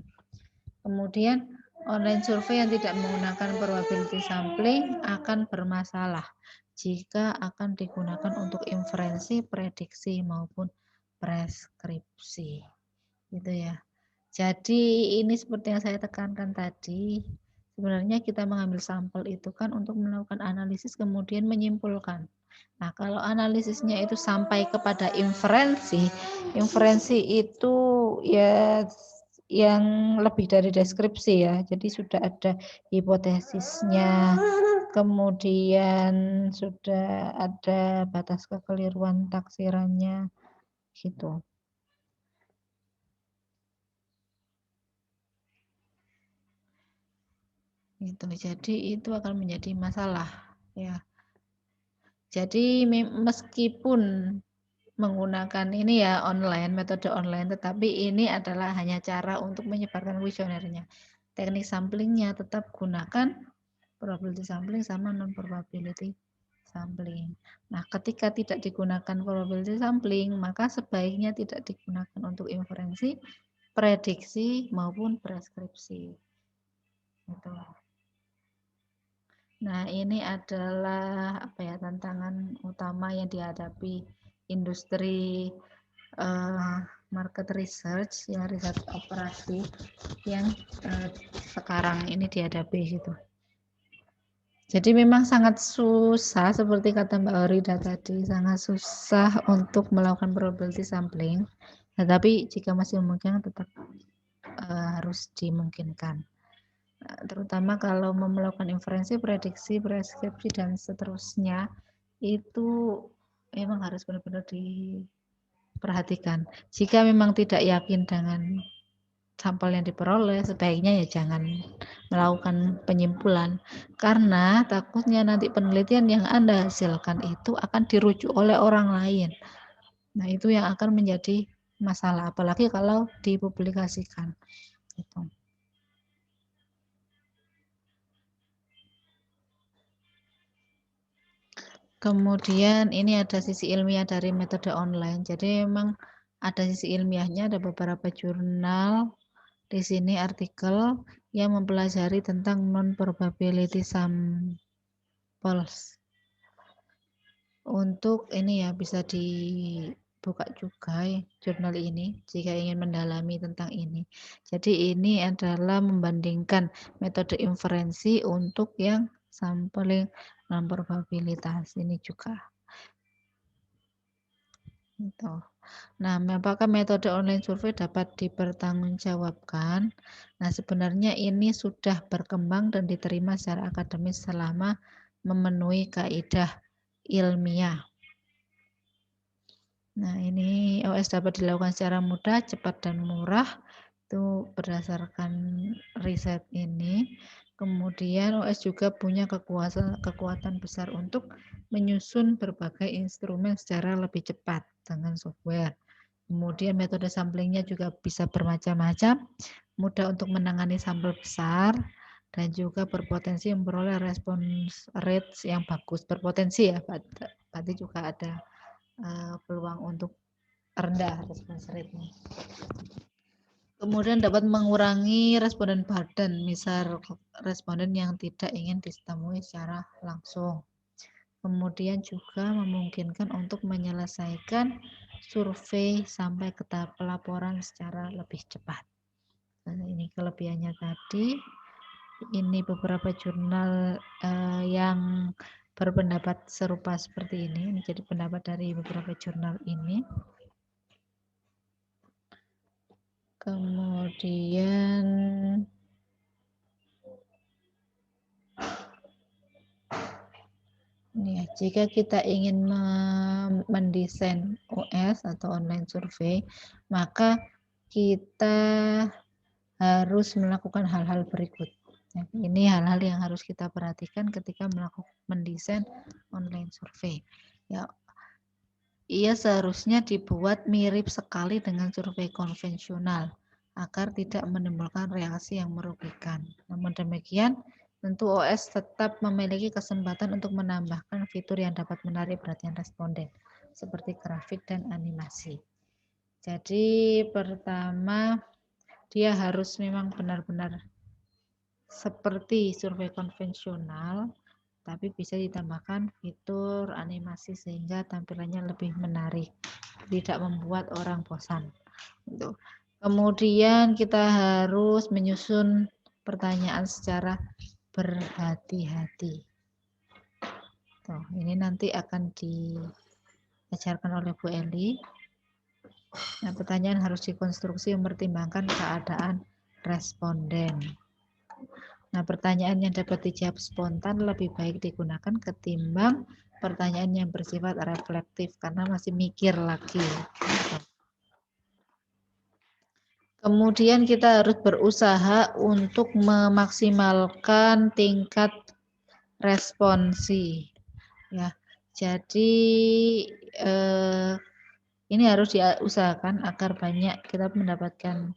Kemudian online survei yang tidak menggunakan probability sampling akan bermasalah jika akan digunakan untuk inferensi, prediksi maupun preskripsi. Gitu ya. Jadi ini seperti yang saya tekankan tadi, sebenarnya kita mengambil sampel itu kan untuk melakukan analisis kemudian menyimpulkan. Nah, kalau analisisnya itu sampai kepada inferensi, inferensi itu ya yang lebih dari deskripsi ya. Jadi sudah ada hipotesisnya, kemudian sudah ada batas kekeliruan taksirannya gitu. Gitu. Jadi itu akan menjadi masalah ya. Jadi meskipun menggunakan ini ya online, metode online, tetapi ini adalah hanya cara untuk menyebarkan kuesionernya. Teknik samplingnya tetap gunakan probability sampling sama non probability sampling. Nah, ketika tidak digunakan probability sampling, maka sebaiknya tidak digunakan untuk inferensi, prediksi maupun preskripsi. Gitu. Nah, ini adalah apa ya tantangan utama yang dihadapi industri market research ya, riset operasi yang sekarang ini dihadapi gitu. Jadi memang sangat susah seperti kata Mbak Orida tadi, sangat susah untuk melakukan probability sampling. Tetapi jika masih memungkinkan tetap harus dimungkinkan. Terutama kalau melakukan inferensi, prediksi, preskripsi dan seterusnya itu memang harus benar-benar diperhatikan. Jika memang tidak yakin dengan sampel yang diperoleh, sebaiknya ya jangan melakukan penyimpulan karena takutnya nanti penelitian yang Anda hasilkan itu akan dirujuk oleh orang lain. Nah, itu yang akan menjadi masalah, apalagi kalau dipublikasikan. Gitu. Kemudian ini ada sisi ilmiah dari metode online. Jadi memang ada sisi ilmiahnya, ada beberapa jurnal di sini artikel yang mempelajari tentang non-probability samples. Untuk ini ya bisa dibuka juga ya, jurnal ini jika ingin mendalami tentang ini. Jadi ini adalah membandingkan metode inferensi untuk yang sampling non-probabilitas ini juga. Gitu. Nah, apakah metode online survei dapat dipertanggungjawabkan? Nah, sebenarnya ini sudah berkembang dan diterima secara akademis selama memenuhi kaidah ilmiah. Nah, ini OS dapat dilakukan secara mudah, cepat, dan murah. Itu berdasarkan riset ini. Kemudian OS juga punya kekuatan besar untuk menyusun berbagai instrumen secara lebih cepat dengan software. Kemudian metode samplingnya juga bisa bermacam-macam, mudah untuk menangani sampel besar, dan juga berpotensi memperoleh respons rate yang bagus. Berpotensi ya, berarti juga ada peluang untuk rendah respons rate-nya. Kemudian dapat mengurangi responden burden, misal responden yang tidak ingin ditemui secara langsung. Kemudian juga memungkinkan untuk menyelesaikan survei sampai ke tahap pelaporan secara lebih cepat. Nah, ini kelebihannya tadi. Ini beberapa jurnal yang berpendapat serupa seperti ini. Ini jadi pendapat dari beberapa jurnal ini. Kemudian ya, jika kita ingin mendesain OS atau online survei, maka kita harus melakukan hal-hal berikut. Ini hal-hal yang harus kita perhatikan ketika mendesain online survei. Ya, ia seharusnya dibuat mirip sekali dengan survei konvensional agar tidak menimbulkan reaksi yang merugikan. Namun demikian, tentu OS tetap memiliki kesempatan untuk menambahkan fitur yang dapat menarik perhatian responden, seperti grafik dan animasi. Jadi pertama, dia harus memang benar-benar seperti survei konvensional, tapi bisa ditambahkan fitur animasi sehingga tampilannya lebih menarik, tidak membuat orang bosan. Kemudian kita harus menyusun pertanyaan secara berhati-hati. Ini nanti akan diajarkan oleh Bu Eli. Nah, pertanyaan harus dikonstruksi mempertimbangkan keadaan responden. Nah, pertanyaan yang dapat dijawab spontan lebih baik digunakan ketimbang pertanyaan yang bersifat reflektif karena masih mikir lagi. Kemudian kita harus berusaha untuk memaksimalkan tingkat responsi. Ya, jadi ini harus diusahakan agar banyak kita mendapatkan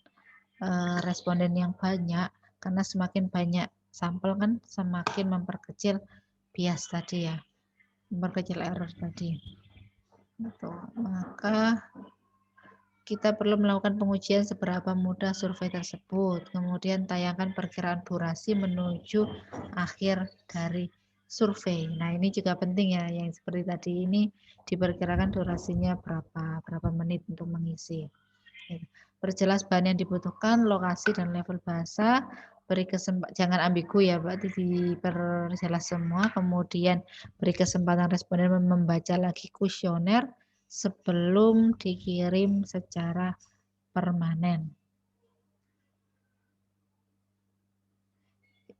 responden yang banyak. Karena semakin banyak sampel kan semakin memperkecil bias tadi ya, memperkecil error tadi. Gitu. Maka kita perlu melakukan pengujian seberapa mudah survei tersebut. Kemudian tayangkan perkiraan durasi menuju akhir dari survei. Nah, ini juga penting ya, yang seperti tadi ini diperkirakan durasinya berapa menit untuk mengisi. Perjelas bahan yang dibutuhkan, lokasi dan level bahasa, beri kesempatan, jangan ambigu ya Pak, diperjelas semua, kemudian beri kesempatan responden membaca lagi kuesioner sebelum dikirim secara permanen.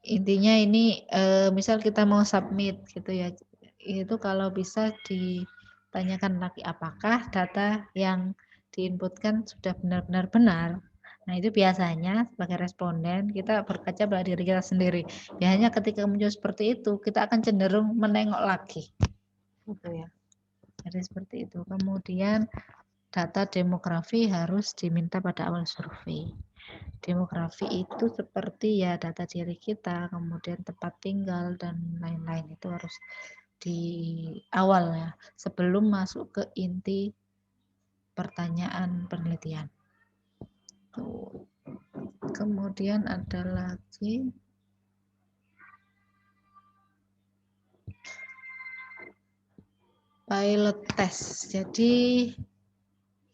Intinya ini misal kita mau submit gitu ya, itu kalau bisa ditanyakan lagi apakah data yang diinputkan sudah benar-benar benar. Nah, itu biasanya sebagai responden kita berkaca pada diri kita sendiri. Biasanya ketika muncul seperti itu, kita akan cenderung menengok lagi. Gitu ya. Jadi seperti itu. Kemudian data demografi harus diminta pada awal survei. Demografi itu seperti ya data diri kita, kemudian tempat tinggal dan lain-lain itu harus di awal ya, sebelum masuk ke inti pertanyaan penelitian. Tuh. Kemudian ada lagi pilot test. Jadi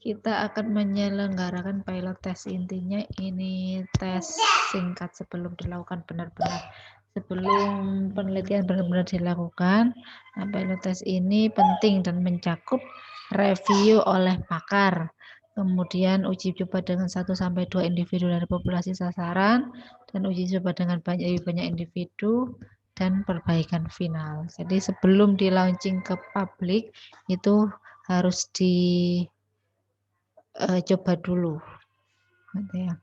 kita akan menyelenggarakan pilot test, intinya ini tes singkat sebelum dilakukan benar-benar, sebelum penelitian benar-benar dilakukan. Nah, pilot test ini penting dan mencakup review oleh pakar, kemudian uji coba dengan 1-2 individu dari populasi sasaran, dan uji coba dengan banyak individu, dan perbaikan final. Jadi sebelum di launching ke publik itu harus coba dulu, gitu ya.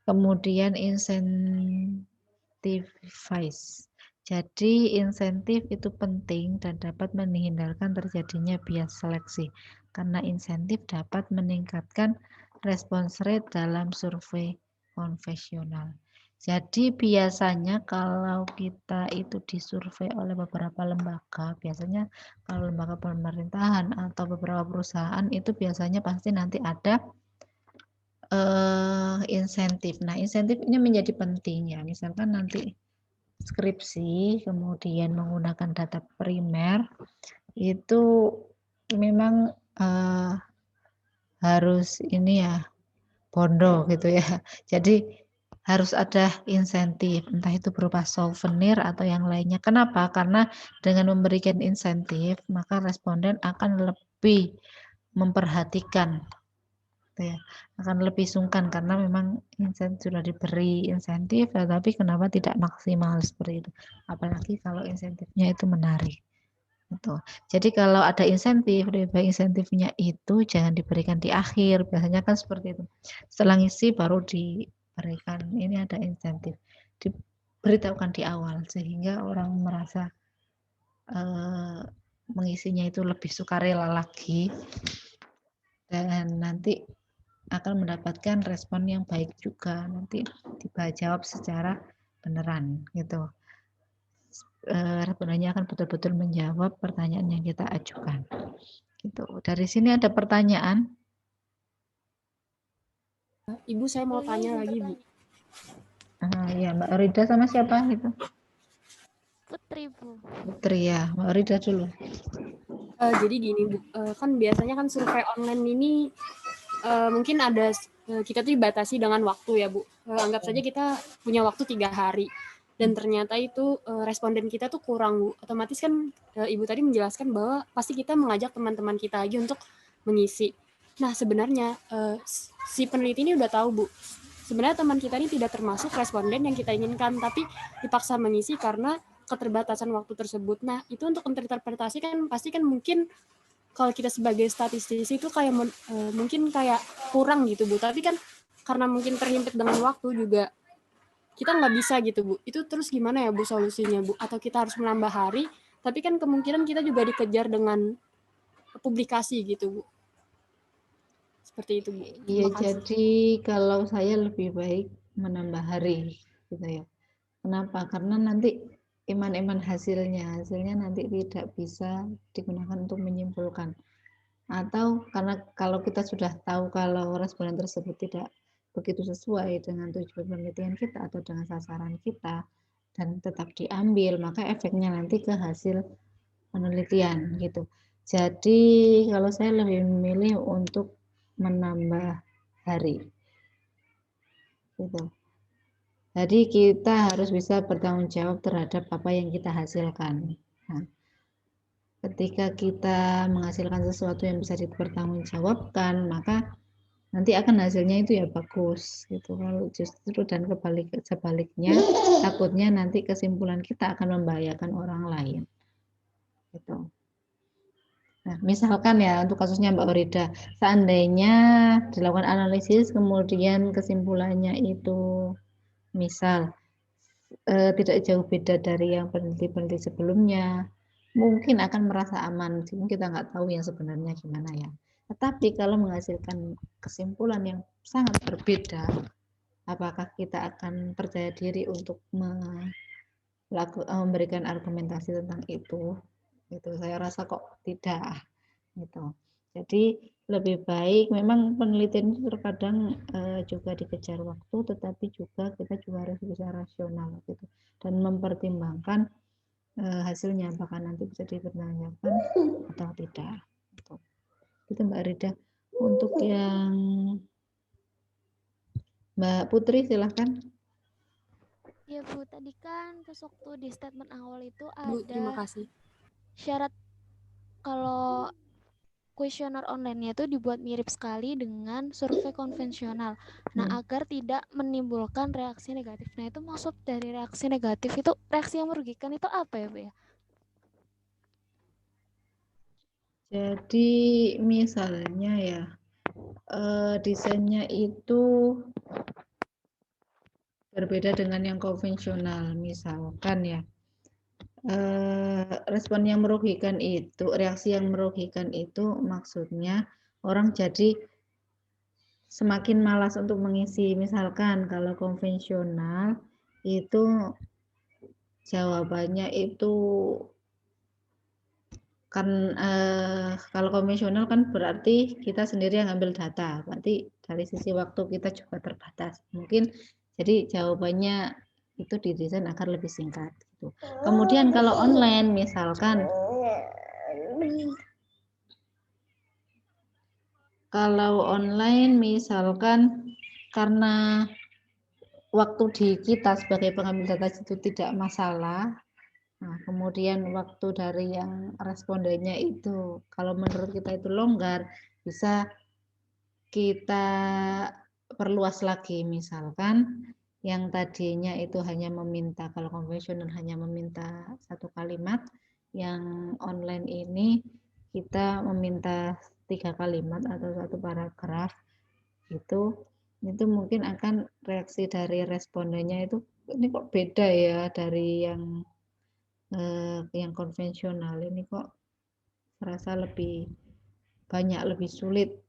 Kemudian incentivize. Jadi insentif itu penting dan dapat menghindarkan terjadinya bias seleksi, karena insentif dapat meningkatkan respons rate dalam survei konvensional. Jadi biasanya kalau kita itu disurvei oleh beberapa lembaga, biasanya kalau lembaga pemerintahan atau beberapa perusahaan itu biasanya pasti nanti ada insentif. Nah, insentif ini menjadi penting ya. Misalkan nanti skripsi, kemudian menggunakan data primer, itu memang harus ini ya, bondo gitu ya. Jadi harus ada insentif, entah itu berupa souvenir atau yang lainnya. Kenapa? Karena dengan memberikan insentif, maka responden akan lebih memperhatikan, ya, akan lebih sungkan karena memang insentif sudah diberi insentif, tetapi kenapa tidak maksimal seperti itu? Apalagi kalau insentifnya itu menarik. Gitu. Jadi kalau ada insentif, lebih baik insentifnya itu jangan diberikan di akhir. Biasanya kan seperti itu. Setelah ngisi baru diberikan, ini ada insentif. Diberitahukan di awal sehingga orang merasa mengisinya itu lebih sukarela lagi, dan nanti akan mendapatkan respon yang baik juga. Nanti dijawab secara beneran gitu. Respondennya akan betul-betul menjawab pertanyaan yang kita ajukan. Gitu. Dari sini ada pertanyaan? Ibu, saya mau tanya lagi, Bu. Ya, Mbak Rida sama siapa gitu? Putri, Bu. Putri ya, Mbak Rida dulu. Jadi gini, Bu, kan biasanya kan survei online ini mungkin ada kita tuh dibatasi dengan waktu ya, Bu. Anggap saja kita punya waktu 3 hari. Dan ternyata itu responden kita tuh kurang, Bu. Otomatis kan Ibu tadi menjelaskan bahwa pasti kita mengajak teman-teman kita lagi untuk mengisi. Nah, sebenarnya si peneliti ini udah tahu, Bu. Sebenarnya teman kita ini tidak termasuk responden yang kita inginkan, tapi dipaksa mengisi karena keterbatasan waktu tersebut. Nah, itu untuk interpretasi kan pasti kan mungkin kalau kita sebagai statistisi itu kayak mungkin kayak kurang gitu, Bu. Tapi kan karena mungkin terhimpit dengan waktu juga, kita nggak bisa gitu, Bu. Itu terus gimana ya, Bu, solusinya, Bu? Atau kita harus menambah hari, tapi kan kemungkinan kita juga dikejar dengan publikasi gitu, Bu. Seperti itu, Bu. Iya, jadi kalau saya lebih baik menambah hari gitu ya. Kenapa? Karena nanti iman-iman hasilnya nanti tidak bisa digunakan untuk menyimpulkan. Atau karena kalau kita sudah tahu kalau responden tersebut tidak begitu sesuai dengan tujuan penelitian kita atau dengan sasaran kita dan tetap diambil, maka efeknya nanti ke hasil penelitian gitu. Jadi kalau saya lebih memilih untuk menambah hari gitu. Jadi kita harus bisa bertanggung jawab terhadap apa yang kita hasilkan. Nah, ketika kita menghasilkan sesuatu yang bisa dipertanggungjawabkan, maka nanti akan hasilnya itu ya bagus gitu. Kalau justru dan sebaliknya, takutnya nanti kesimpulan kita akan membahayakan orang lain. Gitu. Nah, misalkan ya untuk kasusnya Mbak Orida, seandainya dilakukan analisis kemudian kesimpulannya itu misal tidak jauh beda dari yang peneliti-peneliti sebelumnya, mungkin akan merasa aman, meskipun kita nggak tahu yang sebenarnya gimana ya. Tetapi kalau menghasilkan kesimpulan yang sangat berbeda, apakah kita akan percaya diri untuk memberikan argumentasi tentang itu? Itu saya rasa kok tidak. Gitu. Jadi lebih baik memang penelitian itu terkadang juga dikejar waktu, tetapi juga kita juga harus bisa rasional gitu dan mempertimbangkan hasilnya apakah nanti bisa dipertanyakan atau tidak. Gitu. Itu Mbak Rida. Untuk yang Mbak Putri silahkan. Ya Bu, tadi kan pas waktu di statement awal itu Bu, terima ada kasih. syarat kalau kuesioner online-nya itu dibuat mirip sekali dengan survei konvensional. Nah, agar tidak menimbulkan reaksi negatif. Nah, itu maksud dari reaksi negatif itu, reaksi yang merugikan itu apa ya, Bu ya? Jadi misalnya ya, desainnya itu berbeda dengan yang konvensional. Misalkan ya, respon yang merugikan itu, reaksi yang merugikan itu maksudnya orang jadi semakin malas untuk mengisi. Misalkan kalau konvensional itu jawabannya itu kan kalau konvensional kan berarti kita sendiri yang ambil data, berarti dari sisi waktu kita juga terbatas. Mungkin jadi jawabannya itu didesain agar lebih singkat gitu. Kemudian kalau online misalkan karena waktu di kita sebagai pengambil data itu tidak masalah. Nah, kemudian waktu dari yang respondennya itu kalau menurut kita itu longgar, bisa kita perluas lagi. Misalkan yang tadinya itu hanya meminta, kalau konvensional hanya meminta 1 kalimat, yang online ini kita meminta 3 kalimat atau 1 paragraf. Itu mungkin akan reaksi dari respondennya itu, ini kok beda ya dari yang konvensional, ini kok serasa lebih banyak, lebih sulit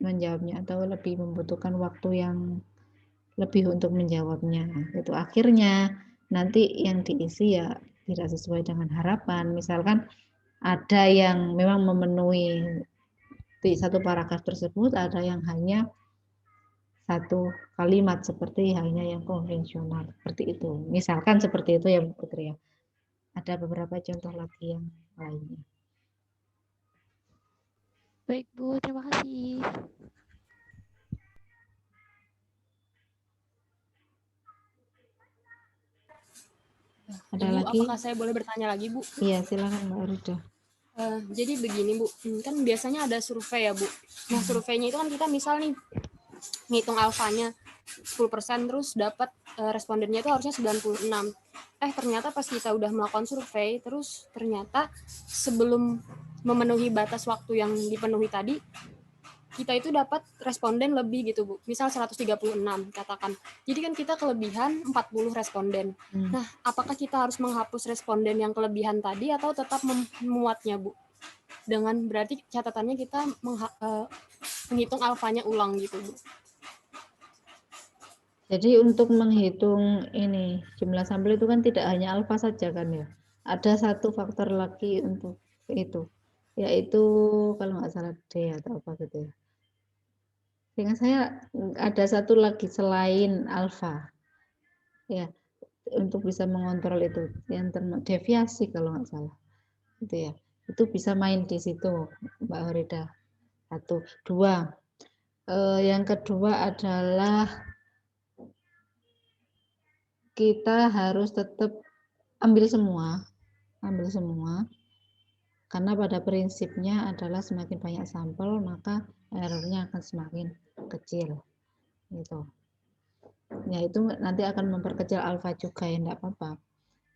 menjawabnya atau lebih membutuhkan waktu yang lebih untuk menjawabnya. Itu akhirnya nanti yang diisi ya tidak sesuai dengan harapan. Misalkan ada yang memang memenuhi di 1 paragraf tersebut, ada yang hanya 1 kalimat seperti hanya yang konvensional, seperti itu. Misalkan seperti itu ya Bu Putri ya. Ada beberapa contoh lagi yang lainnya. Baik Bu, terima kasih. Ada Ibu, lagi? apakah saya boleh bertanya lagi, Bu? Iya, silakan Mbak Rida. Jadi begini, Bu, kan biasanya ada survei ya, Bu. Nah, surveinya itu kan kita misal nih, ngitung alfanya 10%, terus dapat respondennya itu harusnya 96. Ternyata pas kita udah melakukan survei, terus ternyata sebelum memenuhi batas waktu yang dipenuhi tadi, kita itu dapat responden lebih gitu, Bu. Misal 136 katakan. Jadi kan kita kelebihan 40 responden. Nah, apakah kita harus menghapus responden yang kelebihan tadi atau tetap memuatnya, Bu? Dengan berarti catatannya kita menghitung alfanya ulang gitu, Bu. Jadi untuk menghitung ini jumlah sampel itu kan tidak hanya alfa saja kan ya. Ada 1 faktor lagi untuk itu, yaitu kalau nggak salah D atau apa gitu ya. Seingat saya ada 1 lagi selain alfa, ya, untuk bisa mengontrol itu, yang deviasi kalau nggak salah, gitu ya. Itu bisa main di situ, Mbak Horida. 1, 2. Yang kedua adalah kita harus tetap ambil semua, karena pada prinsipnya adalah semakin banyak sampel maka errornya akan semakin kecil, gitu. Ya itu nanti akan memperkecil alfa juga ya, enggak apa-apa,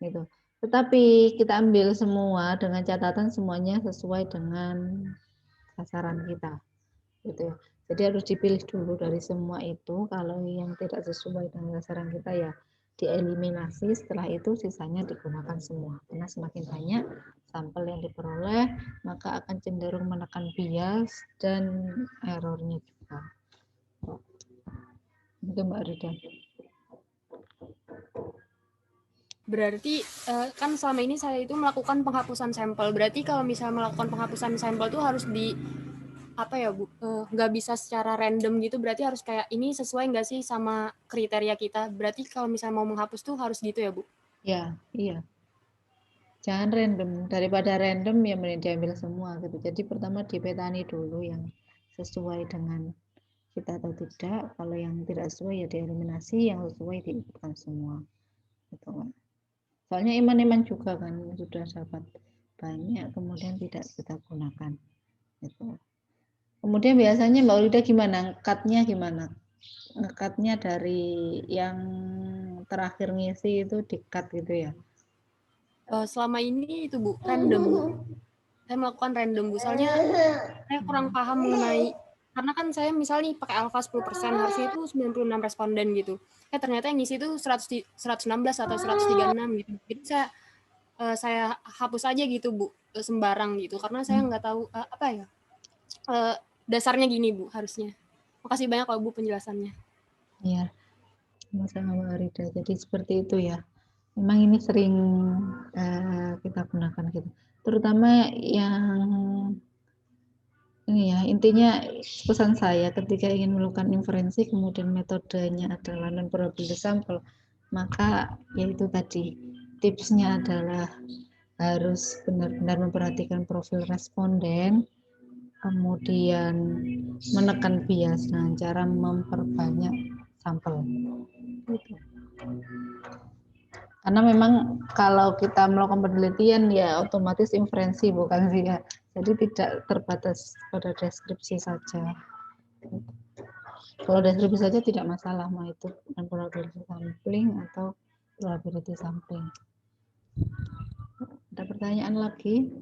gitu. Tetapi kita ambil semua dengan catatan semuanya sesuai dengan sasaran kita, gitu ya. Jadi harus dipilih dulu dari semua itu, kalau yang tidak sesuai dengan sasaran kita ya dieliminasi, setelah itu sisanya digunakan semua. Karena semakin banyak sampel yang diperoleh, maka akan cenderung menekan bias dan errornya juga. Itu Mbak Rida. Berarti kan selama ini saya itu melakukan penghapusan sampel. Berarti kalau misalnya melakukan penghapusan sampel itu harus di apa ya Bu? Nggak bisa secara random gitu. Berarti harus kayak ini sesuai nggak sih sama kriteria kita? Berarti kalau misalnya mau menghapus tuh harus gitu ya Bu? Ya, iya. Jangan random. Daripada random ya mending diambil semua gitu. Jadi pertama dipetani dulu yang sesuai dengan kita atau tidak. Kalau yang tidak sesuai ya dieliminasi, yang sesuai diikutkan semua. Gitu kan. Soalnya iman-iman juga kan sudah dapat banyak kemudian tidak kita gunakan. Gitu. Kemudian biasanya Mbak Ulida gimana? Ngekatnya gimana? Ngekatnya dari yang terakhir ngisi itu di-cut gitu ya? Selama ini itu Bu, random. Saya melakukan random Bu. Soalnya saya kurang paham mengenai, karena kan saya misalnya pakai alfa 10%, harusnya itu 96 responden gitu. Ternyata yang ngisi itu 116 atau 136 gitu. Jadi saya hapus aja gitu Bu, sembarang gitu. Karena saya nggak tahu apa ya, dasarnya gini Bu harusnya. Makasih banyak kalau Bu penjelasannya. Iya, sama-sama Mbak Rida. Jadi seperti itu ya. Memang ini sering kita gunakan gitu. Terutama yang ini ya, intinya pesan saya ketika ingin melakukan inferensi kemudian metodenya adalah non probability sample, maka yaitu tadi tipsnya adalah harus benar-benar memperhatikan profil responden, kemudian menekan bias dengan cara memperbanyak sampel. Gitu. Karena memang kalau kita melakukan penelitian ya otomatis inferensi bukan sih ya. Jadi tidak terbatas pada deskripsi saja. Kalau deskripsi saja tidak masalah, mau itu probability sampling atau probability sampling. Ada pertanyaan lagi?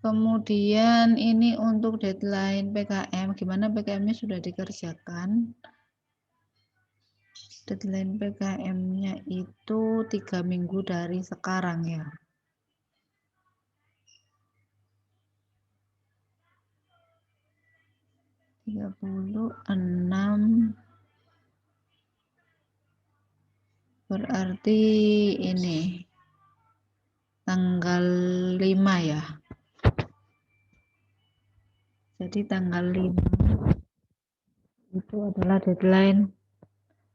Kemudian ini untuk deadline PKM, gimana PKM-nya sudah dikerjakan? Deadline PKM-nya itu 3 minggu dari sekarang ya. 36 berarti ini tanggal 5 ya. Jadi tanggal 5 itu adalah deadline.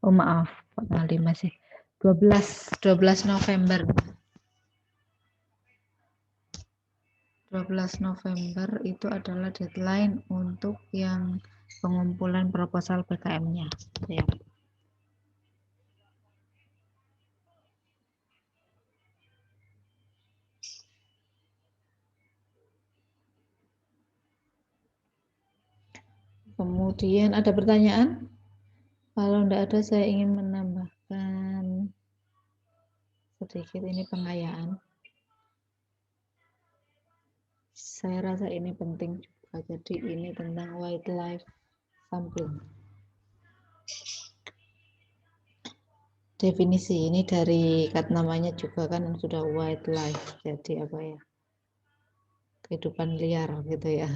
Oh maaf, tanggal 5 sih. 12 November. 12 November itu adalah deadline untuk yang pengumpulan proposal PKM-nya. Ya. Kemudian ada pertanyaan? Kalau tidak ada saya ingin menambahkan sedikit ini pengayaan. Saya rasa ini penting juga. Jadi ini tentang wildlife sampling. Definisi ini dari namanya juga kan sudah wildlife. Jadi apa ya? Kehidupan liar gitu ya.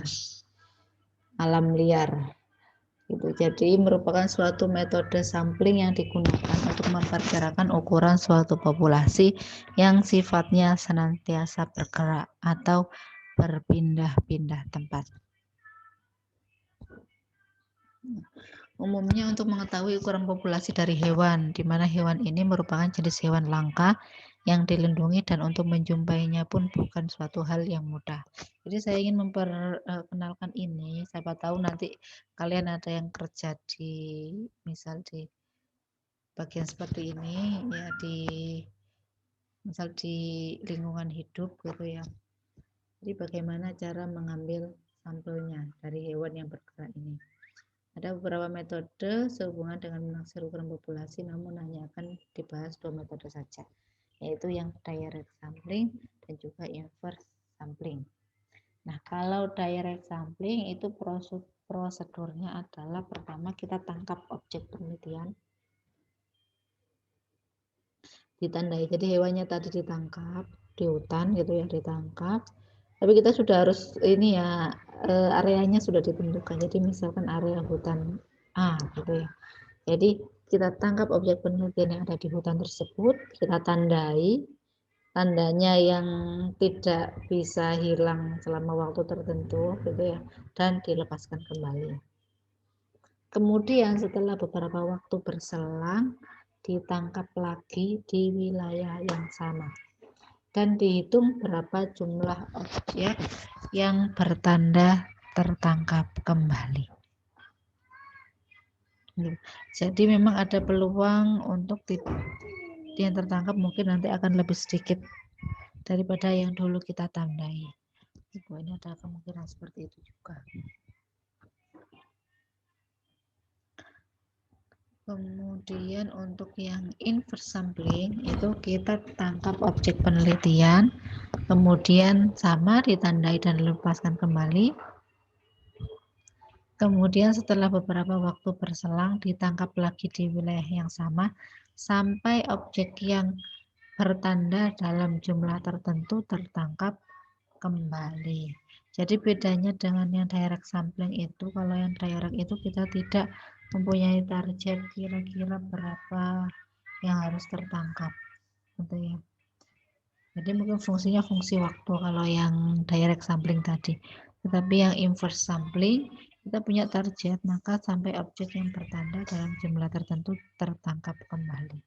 Alam liar. Gitu. Jadi merupakan suatu metode sampling yang digunakan untuk memperkirakan ukuran suatu populasi yang sifatnya senantiasa bergerak atau berpindah-pindah tempat. Umumnya untuk mengetahui ukuran populasi dari hewan, di mana hewan ini merupakan jenis hewan langka yang dilindungi dan untuk menjumpainya pun bukan suatu hal yang mudah. Jadi saya ingin memperkenalkan ini, siapa tahu nanti kalian ada yang kerja di misal di bagian seperti ini ya misal di lingkungan hidup gitu ya. Jadi bagaimana cara mengambil sampelnya dari hewan yang bergerak ini. Ada beberapa metode sehubungan dengan menaksir ukuran populasi, namun hanya akan dibahas 2 metode saja, yaitu yang direct sampling dan juga inverse sampling. Nah, kalau direct sampling itu prosedurnya adalah pertama kita tangkap objek penelitian, ditandai. Jadi hewannya tadi ditangkap di hutan gitu ya, ditangkap. Tapi kita sudah harus ini ya, areanya sudah ditentukan. Jadi misalkan area hutan A gitu ya. Jadi kita tangkap objek penelitian yang ada di hutan tersebut, kita tandai, tandanya yang tidak bisa hilang selama waktu tertentu gitu ya, dan dilepaskan kembali. Kemudian setelah beberapa waktu berselang, ditangkap lagi di wilayah yang sama dan dihitung berapa jumlah objek yang bertanda tertangkap kembali. Jadi memang ada peluang untuk yang tertangkap mungkin nanti akan lebih sedikit daripada yang dulu kita tandai. Ini ada kemungkinan seperti itu juga. Kemudian untuk yang inverse sampling itu kita tangkap objek penelitian, kemudian sama ditandai dan dilepaskan kembali. Kemudian setelah beberapa waktu berselang ditangkap lagi di wilayah yang sama sampai objek yang bertanda dalam jumlah tertentu tertangkap kembali. Jadi bedanya dengan yang direct sampling itu, kalau yang direct itu kita tidak mempunyai target kira-kira berapa yang harus tertangkap gitu ya. Jadi mungkin fungsinya fungsi waktu kalau yang direct sampling tadi. Tetapi yang inverse sampling kita punya target, maka sampai objek yang bertanda dalam jumlah tertentu tertangkap kembali.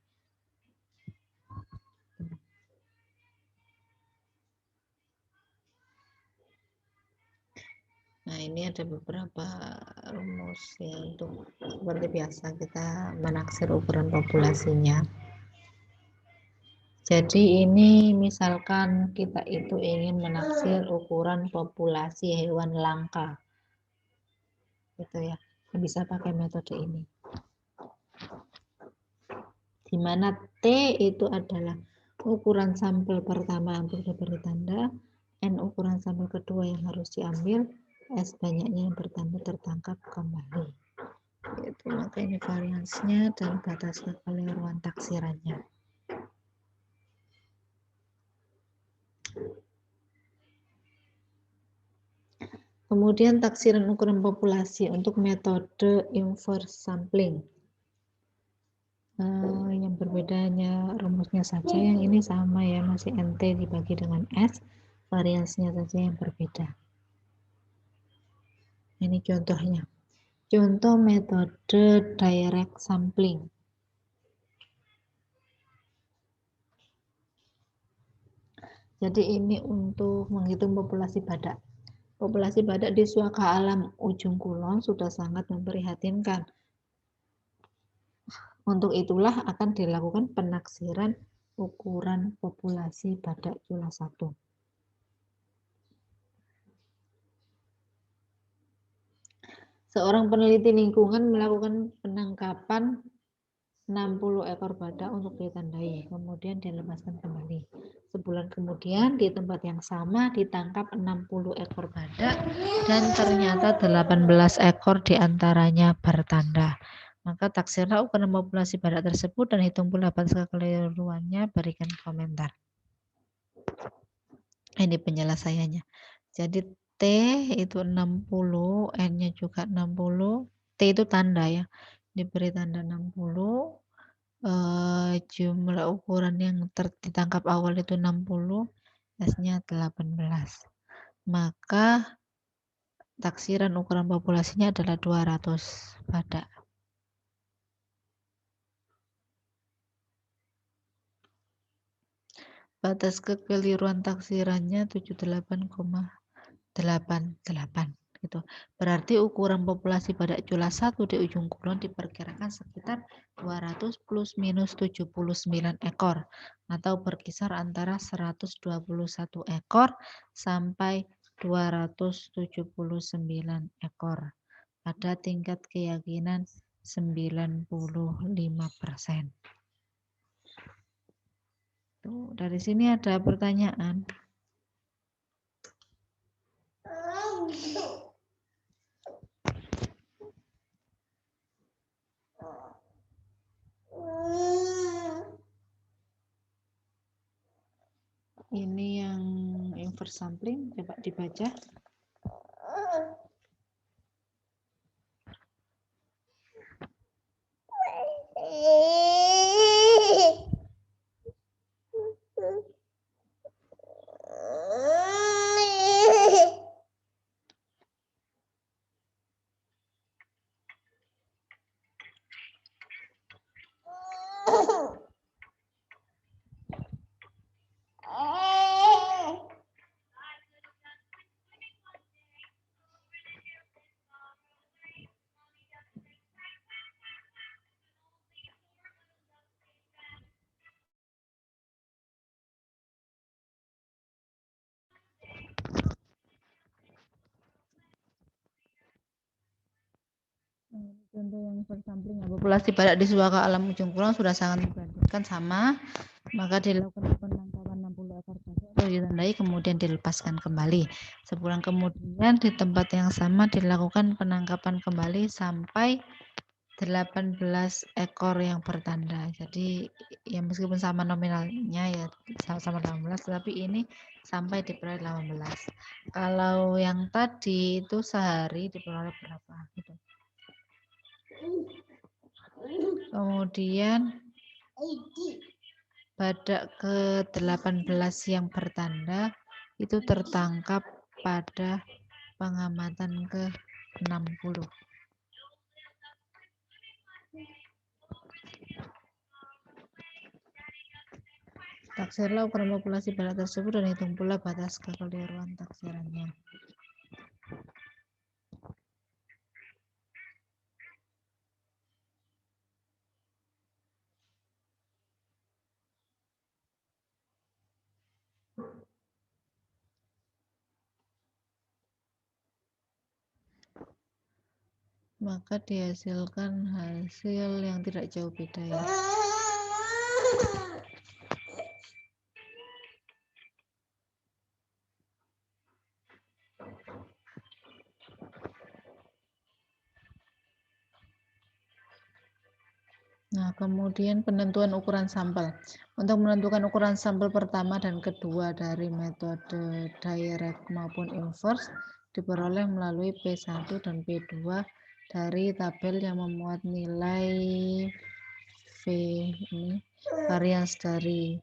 Nah, ini ada beberapa rumus ya untuk seperti biasa kita menaksir ukuran populasinya. Jadi ini misalkan kita itu ingin menaksir ukuran populasi hewan langka. Gitu ya. Bisa pakai metode ini. Di mana T itu adalah ukuran sampel pertama untuk diberi tanda, N ukuran sampel kedua yang harus diambil, S banyaknya yang bertanda tertangkap kembali. Itu maka ini variansnya dan batas kekeliruan taksirannya. Kemudian taksiran ukuran populasi untuk metode inverse sampling. Yang berbedanya rumusnya saja, yang ini sama ya, masih NT dibagi dengan S, variansinya saja yang berbeda. Ini contohnya. Contoh metode direct sampling. Jadi ini untuk menghitung populasi badak. Populasi badak di Suaka Alam Ujung Kulon sudah sangat memprihatinkan. Untuk itulah akan dilakukan penaksiran ukuran populasi badak jumlah 1. Seorang peneliti lingkungan melakukan penangkapan 60 ekor badak untuk ditandai, kemudian dilepaskan kembali. Sebulan kemudian di tempat yang sama ditangkap 60 ekor badak dan ternyata 18 ekor diantaranya bertanda. Maka taksirlah ukuran populasi badak tersebut dan hitung pula batas kekeliruannya, berikan komentar. Ini penyelesaiannya. Jadi T itu 60, N-nya juga 60, T itu tanda ya. Diberi tanda 60, jumlah ukuran yang ditangkap awal itu 60, S-nya 18. Maka taksiran ukuran populasinya adalah 200 badak. Batas kekeliruan taksirannya 78,88 gitu. Berarti ukuran populasi badak jumlah 1 di Ujung Kulon diperkirakan sekitar 200 plus minus 79 ekor atau berkisar antara 121 ekor sampai 279 ekor ada tingkat keyakinan 95%. Tuh, dari sini ada pertanyaan. Ini yang inverse sampling, coba dibaca. Contoh yang bersampling populasi badak di Suaka Alam Ujung Kulon sudah sangat dibandingkan sama, maka dilakukan penangkapan 60 ekor badak atau ditandai kemudian dilepaskan kembali. Sebulan kemudian di tempat yang sama dilakukan penangkapan kembali sampai 18 ekor yang bertanda. Jadi ya meskipun sama nominalnya ya sama 18, tapi ini sampai diperoleh 18. Kalau yang tadi itu sehari diperoleh berapa? Gitu. Kemudian badak ke-18 yang bertanda itu tertangkap pada pengamatan ke-60. Taksirlah ukuran populasi badak tersebut dan hitung pula batas kekeliruan taksirannya. Maka dihasilkan hasil yang tidak jauh beda ya. Nah, kemudian penentuan ukuran sampel. Untuk menentukan ukuran sampel pertama dan kedua dari metode direct maupun inverse diperoleh melalui P1 dan P2 dari tabel yang memuat nilai V ini varians dari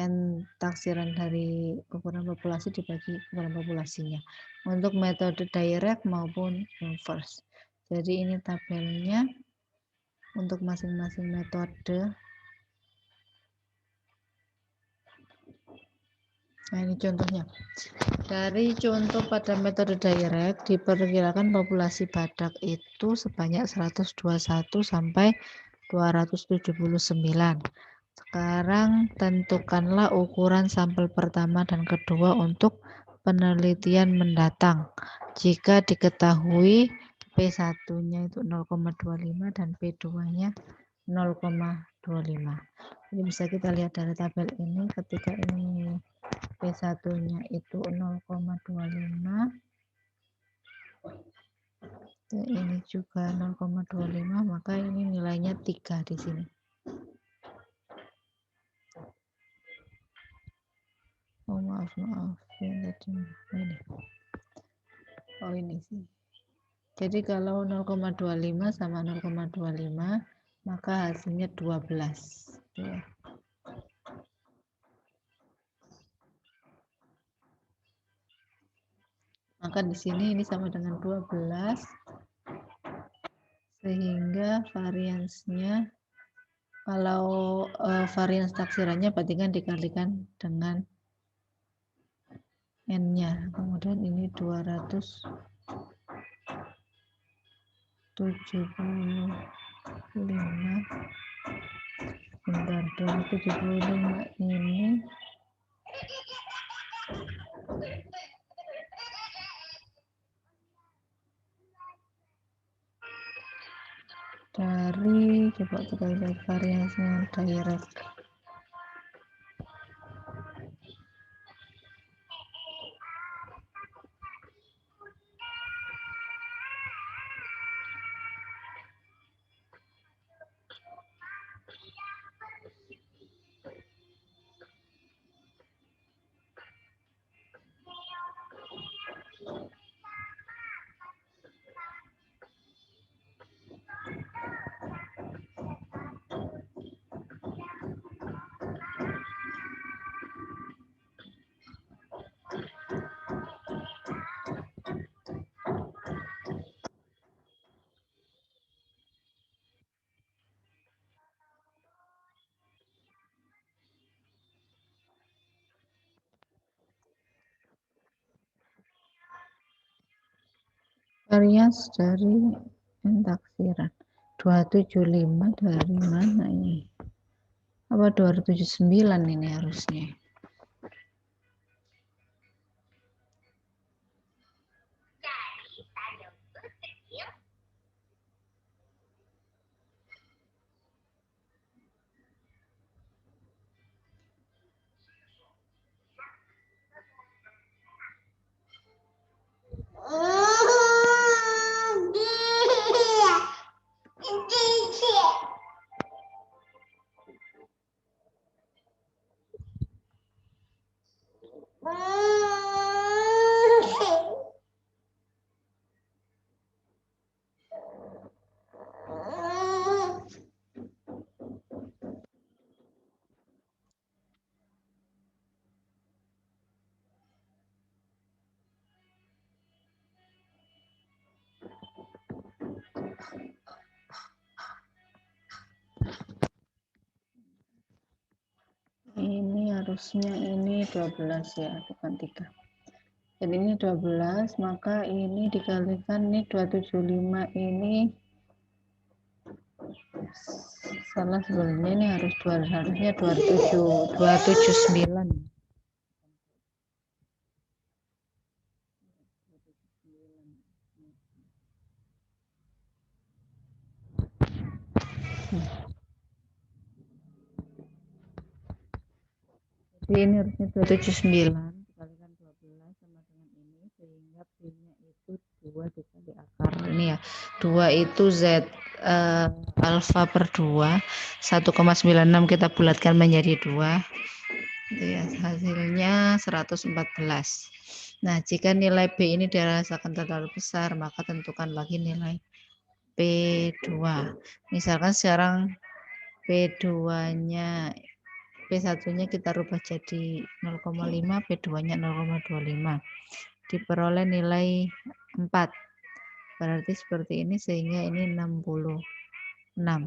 N taksiran dari ukuran populasi dibagi ukuran populasinya untuk metode direct maupun inverse. Jadi ini tabelnya untuk masing-masing metode. Nah, ini contohnya. Dari contoh pada metode direct diperkirakan populasi badak itu sebanyak 121 sampai 279. Sekarang tentukanlah ukuran sampel pertama dan kedua untuk penelitian mendatang. Jika diketahui P1-nya itu 0,25 dan P2-nya 0,25. Jadi bisa kita lihat dari tabel ini ketika ini P1-nya itu 0,25. Ini juga 0,25, maka ini nilainya 3 di sini. Oh maaf ini. Oh ini sih. Jadi kalau 0,25 sama 0,25 maka hasilnya 12. Ya. Maka di sini ini sama dengan 12 sehingga variansnya kalau varians taksirannya berarti kan dikalikan dengan N-nya. Kemudian ini 275. Bentar, 275 ini dari, coba kita lihat variasinya direct. Varians dari taksiran 275 dari mana ini? Apa 279 ini harusnya? Ini harusnya ini 12 ya, bukan 3. Jadi ini 12, maka ini dikalikan ini 275 ini salah sebenarnya ini harusnya 279. Jadi ini harusnya 279 dikalikan 12 sama dengan ini sehingga P-nya itu 2 dikali akar ini ya. 2 itu Z alfa per 2, 1,96 kita bulatkan menjadi 2. Itu ya, hasilnya 114. Nah, jika nilai B ini dirasakan terlalu besar, maka tentukan lagi nilai P2. Misalkan sekarang P2-nya P1-nya kita rubah jadi 0,5, P2-nya 0,25. Diperoleh nilai 4. Berarti seperti ini sehingga ini 66. Nah,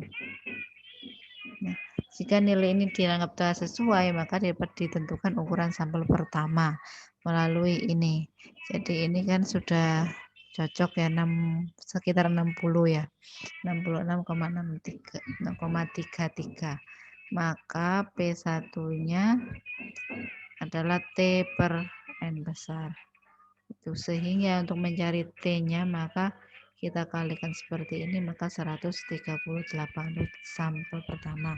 jika nilai ini dianggap tak sesuai, maka dapat ditentukan ukuran sampel pertama melalui ini. Jadi ini kan sudah cocok ya, sekitar 60 ya. 66,33. Maka P1-nya adalah T per N besar. Itu sehingga untuk mencari T-nya maka kita kalikan seperti ini, maka 138 sampel pertama.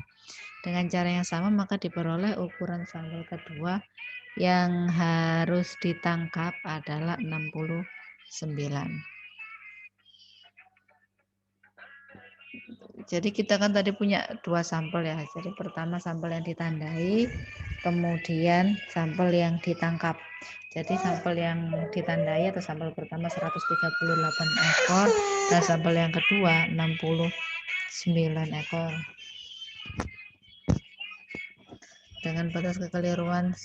Dengan cara yang sama maka diperoleh ukuran sampel kedua yang harus ditangkap adalah 69. Jadi kita kan tadi punya 2 sampel ya. Jadi pertama sampel yang ditandai, kemudian sampel yang ditangkap. Jadi sampel yang ditandai atau sampel pertama 138 ekor dan sampel yang kedua 69 ekor. Dengan batas kekeliruan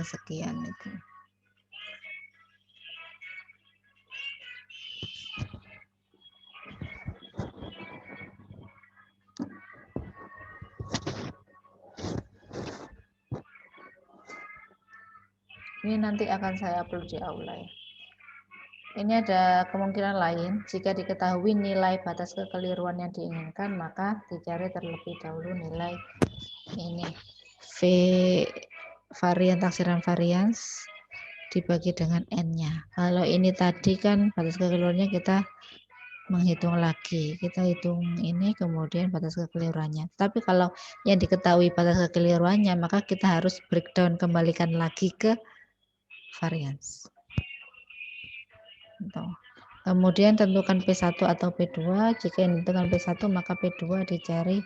sekian itu. Ini nanti akan saya upload di aula ya. Ini ada kemungkinan lain, jika diketahui nilai batas kekeliruan yang diinginkan, maka dicari terlebih dahulu nilai ini V varian taksiran varians dibagi dengan N-nya. Kalau ini tadi kan batas kekeliruannya kita menghitung lagi. Kita hitung ini kemudian batas kekeliruannya. Tapi kalau yang diketahui batas kekeliruannya, maka kita harus breakdown, kembalikan lagi ke varians. Kemudian tentukan P1 atau P2. Jika yang ditentukan P1 maka P2 dicari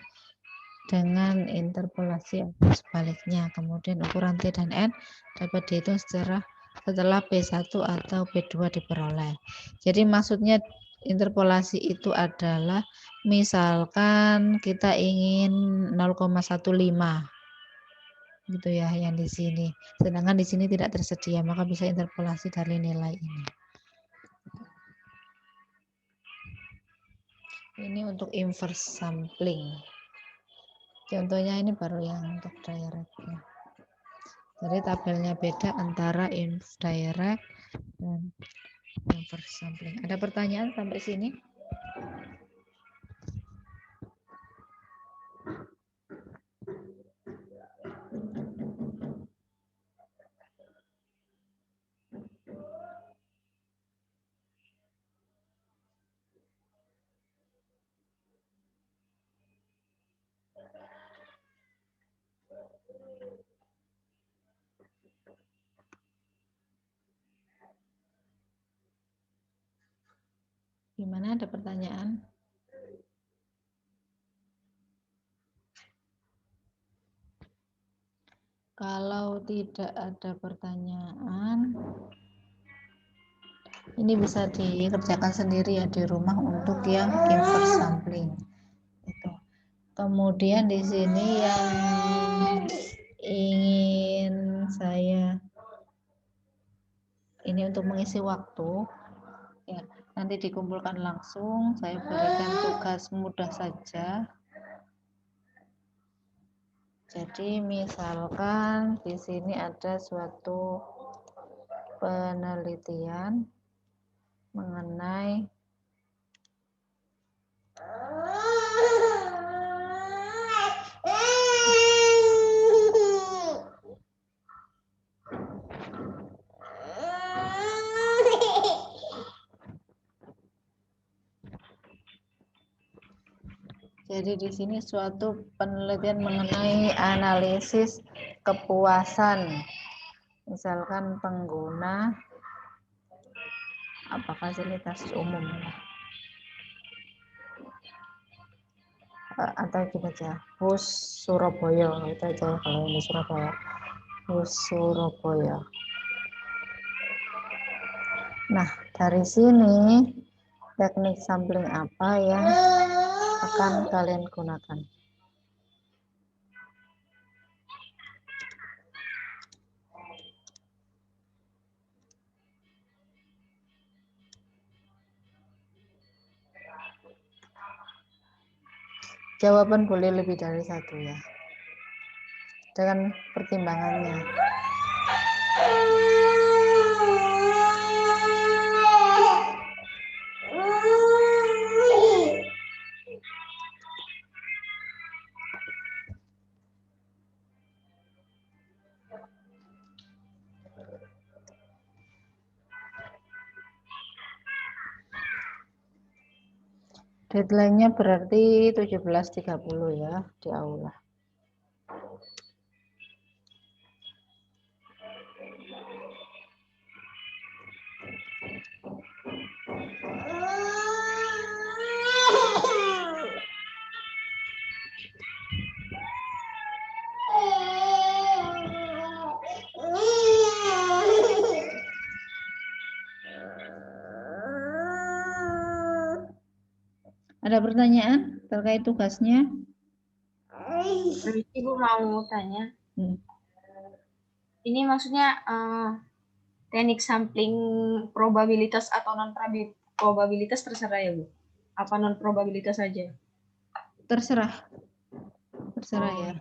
dengan interpolasi atau sebaliknya. Kemudian ukuran T dan N dapat dihitung setelah P1 atau P2 diperoleh. Jadi maksudnya interpolasi itu adalah misalkan kita ingin 0,15 gitu ya yang di sini. Sedangkan di sini tidak tersedia, maka bisa interpolasi dari nilai ini. Ini untuk inverse sampling. Contohnya ini baru yang untuk direct ya. Jadi tabelnya beda antara direct dan inverse sampling. Ada pertanyaan sampai sini? Gimana, ada pertanyaan? Kalau tidak ada pertanyaan, ini bisa dikerjakan sendiri ya di rumah untuk yang inverse sampling. Itu. Kemudian di sini yang ingin saya ini untuk mengisi waktu, ya, nanti dikumpulkan langsung. Saya berikan tugas mudah saja. Jadi misalkan di sini ada suatu penelitian mengenai jadi di sini suatu penelitian mengenai analisis kepuasan, misalkan pengguna apa fasilitas umum atau kita aja Bus Surabaya, itu aja kalau di Surabaya, Bus Surabaya. Nah dari sini teknik sampling apa yang akan kalian gunakan? Jawaban boleh lebih dari satu ya, dengan pertimbangannya. Deadline-nya berarti 17.30 ya di aula. Ada pertanyaan terkait tugasnya? Ibu mau tanya. Ini maksudnya teknik sampling probabilitas atau non probabilitas terserah ya Bu? Apa non probabilitas saja? Terserah ya.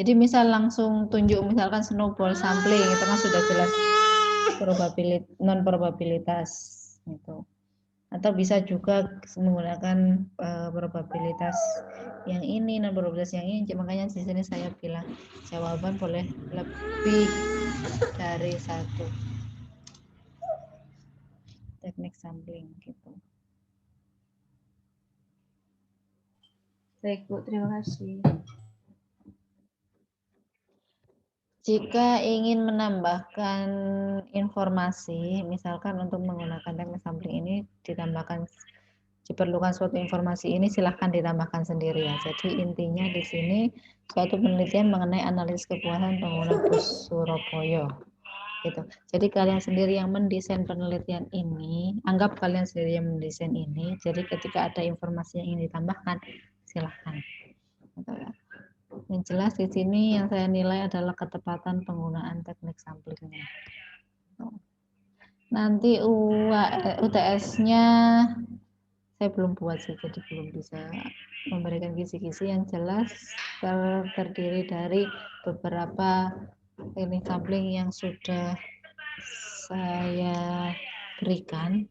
Jadi misal langsung tunjuk misalkan snowball sampling itu kan sudah jelas non probabilitas gitu. Atau bisa juga menggunakan probabilitas yang ini, non probabilitas yang ini. Makanya di sini saya bilang jawaban boleh lebih dari satu. Teknik sampling gitu. Baik, Bu. Terima kasih. Jika ingin menambahkan informasi, misalkan untuk menggunakan teknik sampling ini diperlukan suatu informasi ini, silahkan ditambahkan sendiri ya. Jadi intinya di sini suatu penelitian mengenai analisis kepuasan pengguna bus Surabaya. Gitu. Jadi kalian sendiri yang mendesain penelitian ini, anggap kalian sendiri yang mendesain ini. Jadi ketika ada informasi yang ingin ditambahkan, silahkan. Gitu ya. Yang jelas di sini yang saya nilai adalah ketepatan penggunaan teknik samplingnya. Nanti UTS-nya saya belum buat sih, jadi belum bisa memberikan kisi-kisi. Yang jelas terdiri dari beberapa teknik sampling yang sudah saya berikan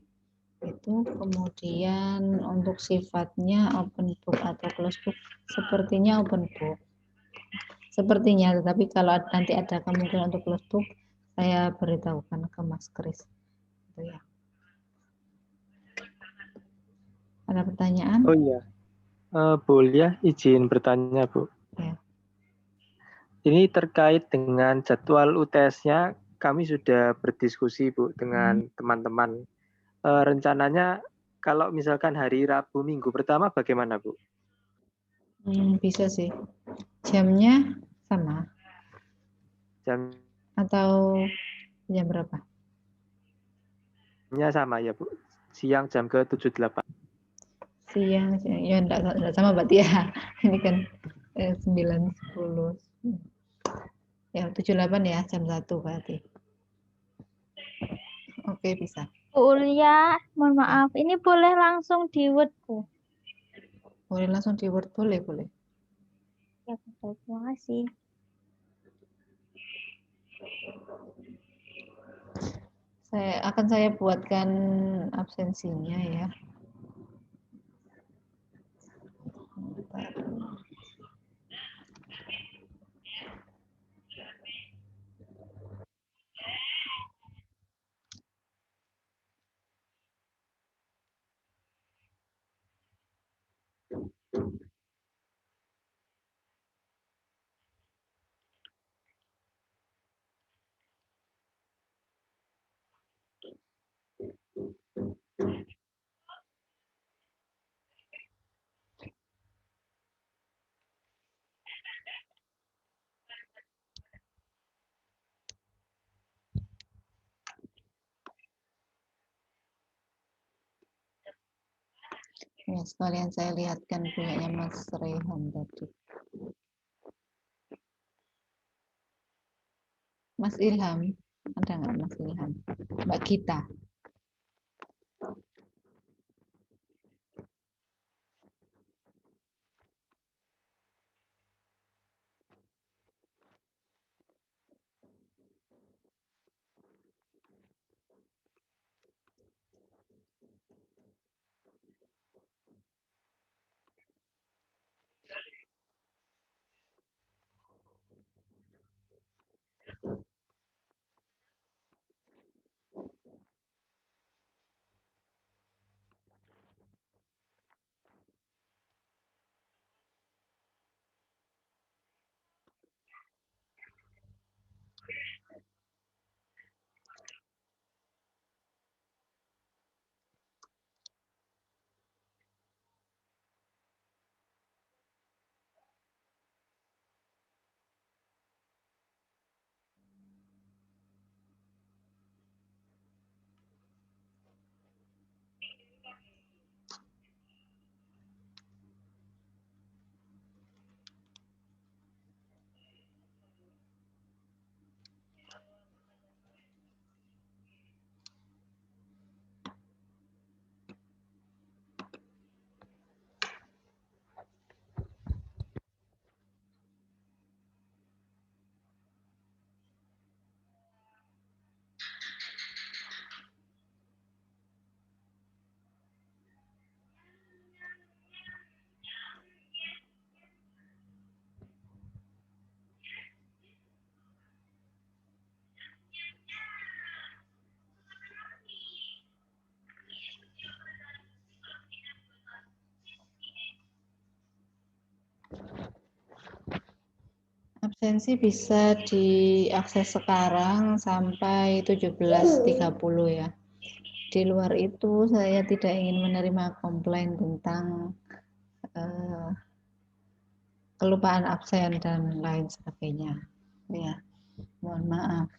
itu, kemudian untuk sifatnya open book atau closed book, sepertinya open book. Sepertinya, tetapi kalau nanti ada kemungkinan untuk closed book, saya beritahukan ke Mas Kris. Gitu ya. Ada pertanyaan? Oh iya, boleh ya izin bertanya, Bu. Ya. Ini terkait dengan jadwal UTS-nya, kami sudah berdiskusi, Bu, dengan teman-teman. Rencananya kalau misalkan hari Rabu minggu pertama bagaimana, Bu? Bisa sih. Jamnya sama Jamnya atau jam berapa? sama ya, Bu. Siang jam ke 7.8. Siang, ya enggak sama berarti ya. Ini kan 9.10. Ya, 7.8 ya, jam 1 berarti. Oke, bisa. Bu Ulia, mohon maaf, ini boleh langsung di Word, Bu? Boleh langsung di Word, boleh. Ya, betul. Terima kasih. Saya buatkan absensinya ya. Bentar. Ya, sekalian saya lihatkan punyanya Mas Rehan tadi. Mas Ilham, ada nggak Mas Ilham? Mbak Gita. Absensi bisa diakses sekarang sampai 17.30 ya. Di luar itu saya tidak ingin menerima komplain tentang kelupaan absen dan lain sebagainya. Ya, mohon maaf.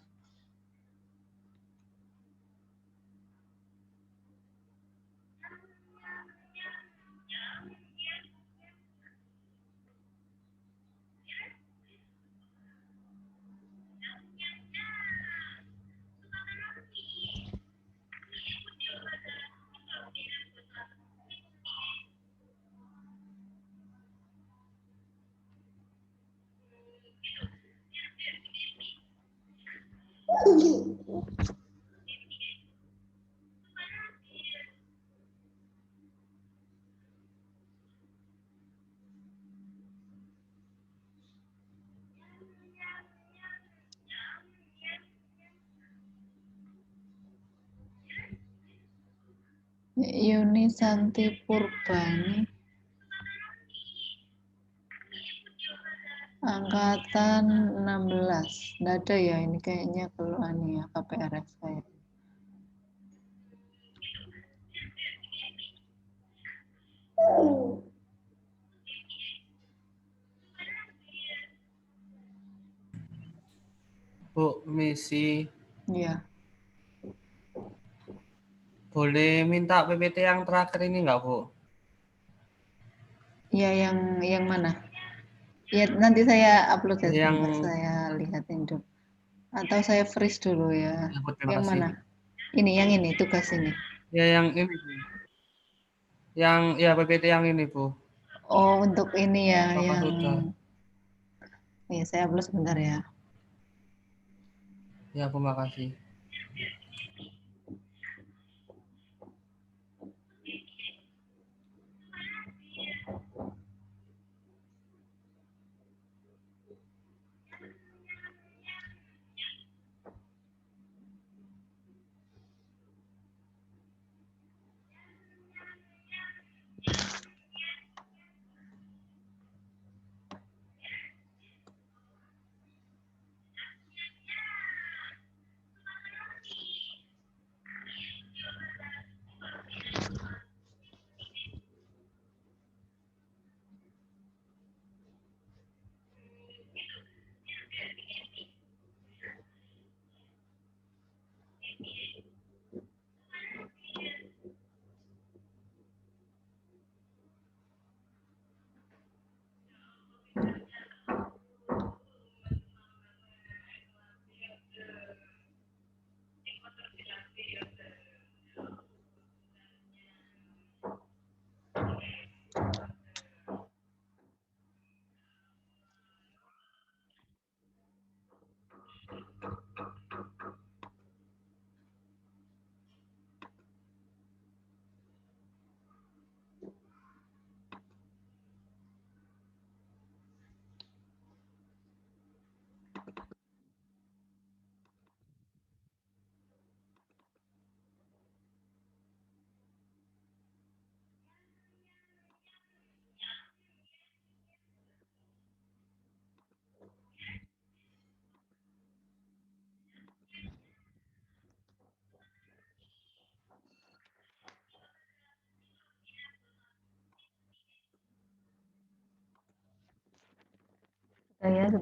Yuni Santi Purbani, angkatan 16. Nggak ada ya, ini kayaknya kalau ya KPRS saya. Bu, misi. Iya. Boleh minta PPT yang terakhir ini nggak, Bu? Iya, yang mana? Ya, nanti saya upload ya, Yang saya lihatin dulu. Atau saya freeze dulu ya. Ya, Bu, terima Yang kasih. mana? Ini, yang ini, tugas ini. Ya, yang ini, Bu. Ya PPT yang ini, Bu. Oh, untuk ini ya, Apakah yang sudah? ya saya upload sebentar ya. Ya, Bu, makasih.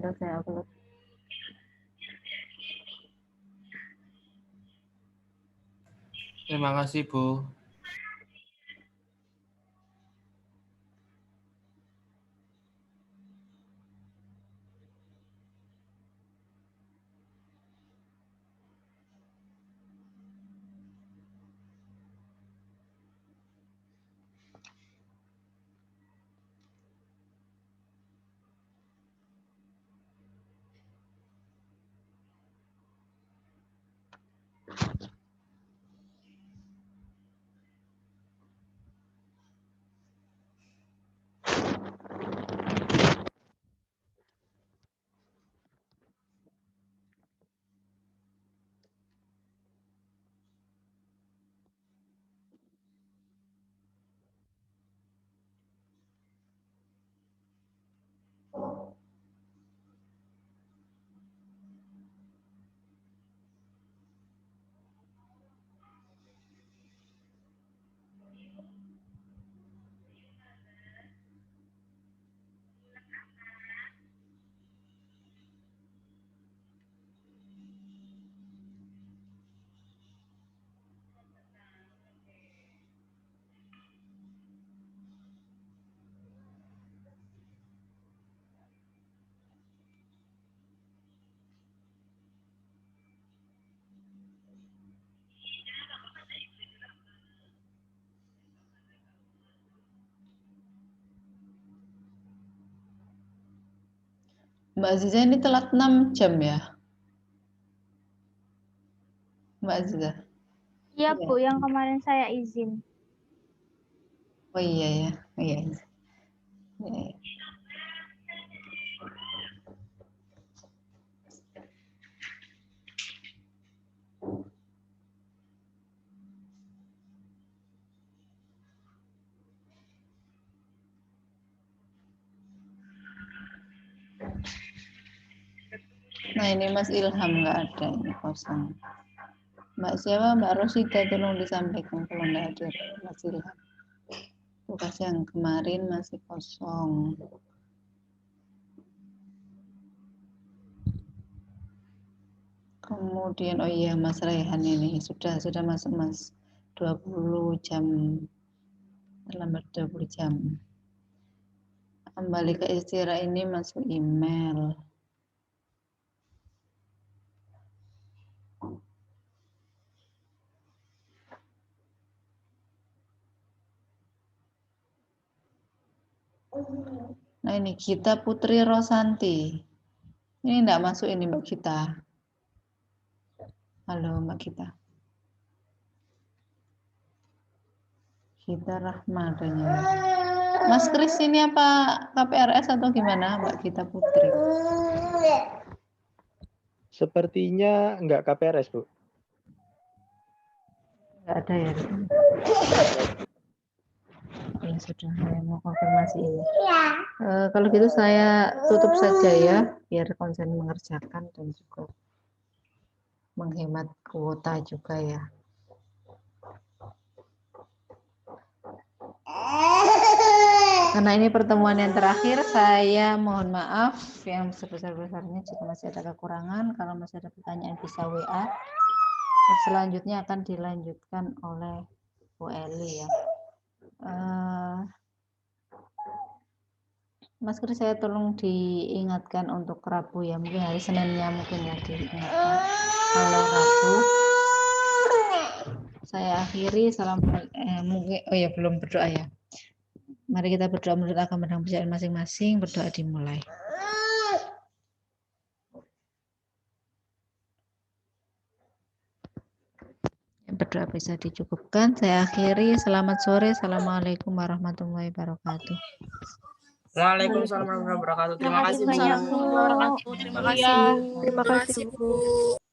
Sudah saya upload. Terima kasih, Bu. Mbak Aziza ini telat 6 jam ya? Mbak Aziza? Iya, Bu, yang kemarin saya izin. Oh iya ya. Iya. Iya. Nah ini Mas Ilham nggak ada, ini kosong. Mbak siapa? Mbak Rosida, tolong disampaikan kalau nggak ada Mas Ilham. Tugas yang kemarin masih kosong. Kemudian oh iya Mas Raihan ini sudah masuk Mas 20 jam, terlambat 20 jam. Kembali ke istirahat ini masuk email. Nah ini Gita Putri Rosanti. Ini enggak masuk ini Mbak Gita. Halo Mbak Gita. Gita Rahma adanya. Mas Kris ini apa KPRS atau gimana Mbak Gita Putri? Sepertinya enggak KPRS, Bu. Enggak ada ya. Ya sudah, saya mau konfirmasi ini. Kalau gitu saya tutup saja ya, biar konsen mengerjakan dan juga menghemat kuota juga ya. Karena ini pertemuan yang terakhir, saya mohon maaf yang sebesar-besarnya jika masih ada kekurangan. Kalau masih ada pertanyaan bisa WA. Selanjutnya akan dilanjutkan oleh Bu Eli ya. Mas Kris saya tolong diingatkan untuk Rabu ya, mungkin hari Seninnya mungkin ya diingatkan. Kalau Rabu saya akhiri. Mungkin oh ya belum berdoa ya. Mari kita berdoa menurut agama dan kepercayaan masing-masing. Berdoa dimulai. Berdoa bisa dicukupkan. Saya akhiri. Selamat sore. Assalamualaikum warahmatullahi wabarakatuh. Waalaikumsalam warahmatullahi wabarakatuh. Terima kasih Bu. banyak, Bu. Terima kasih. Terima kasih, Bu.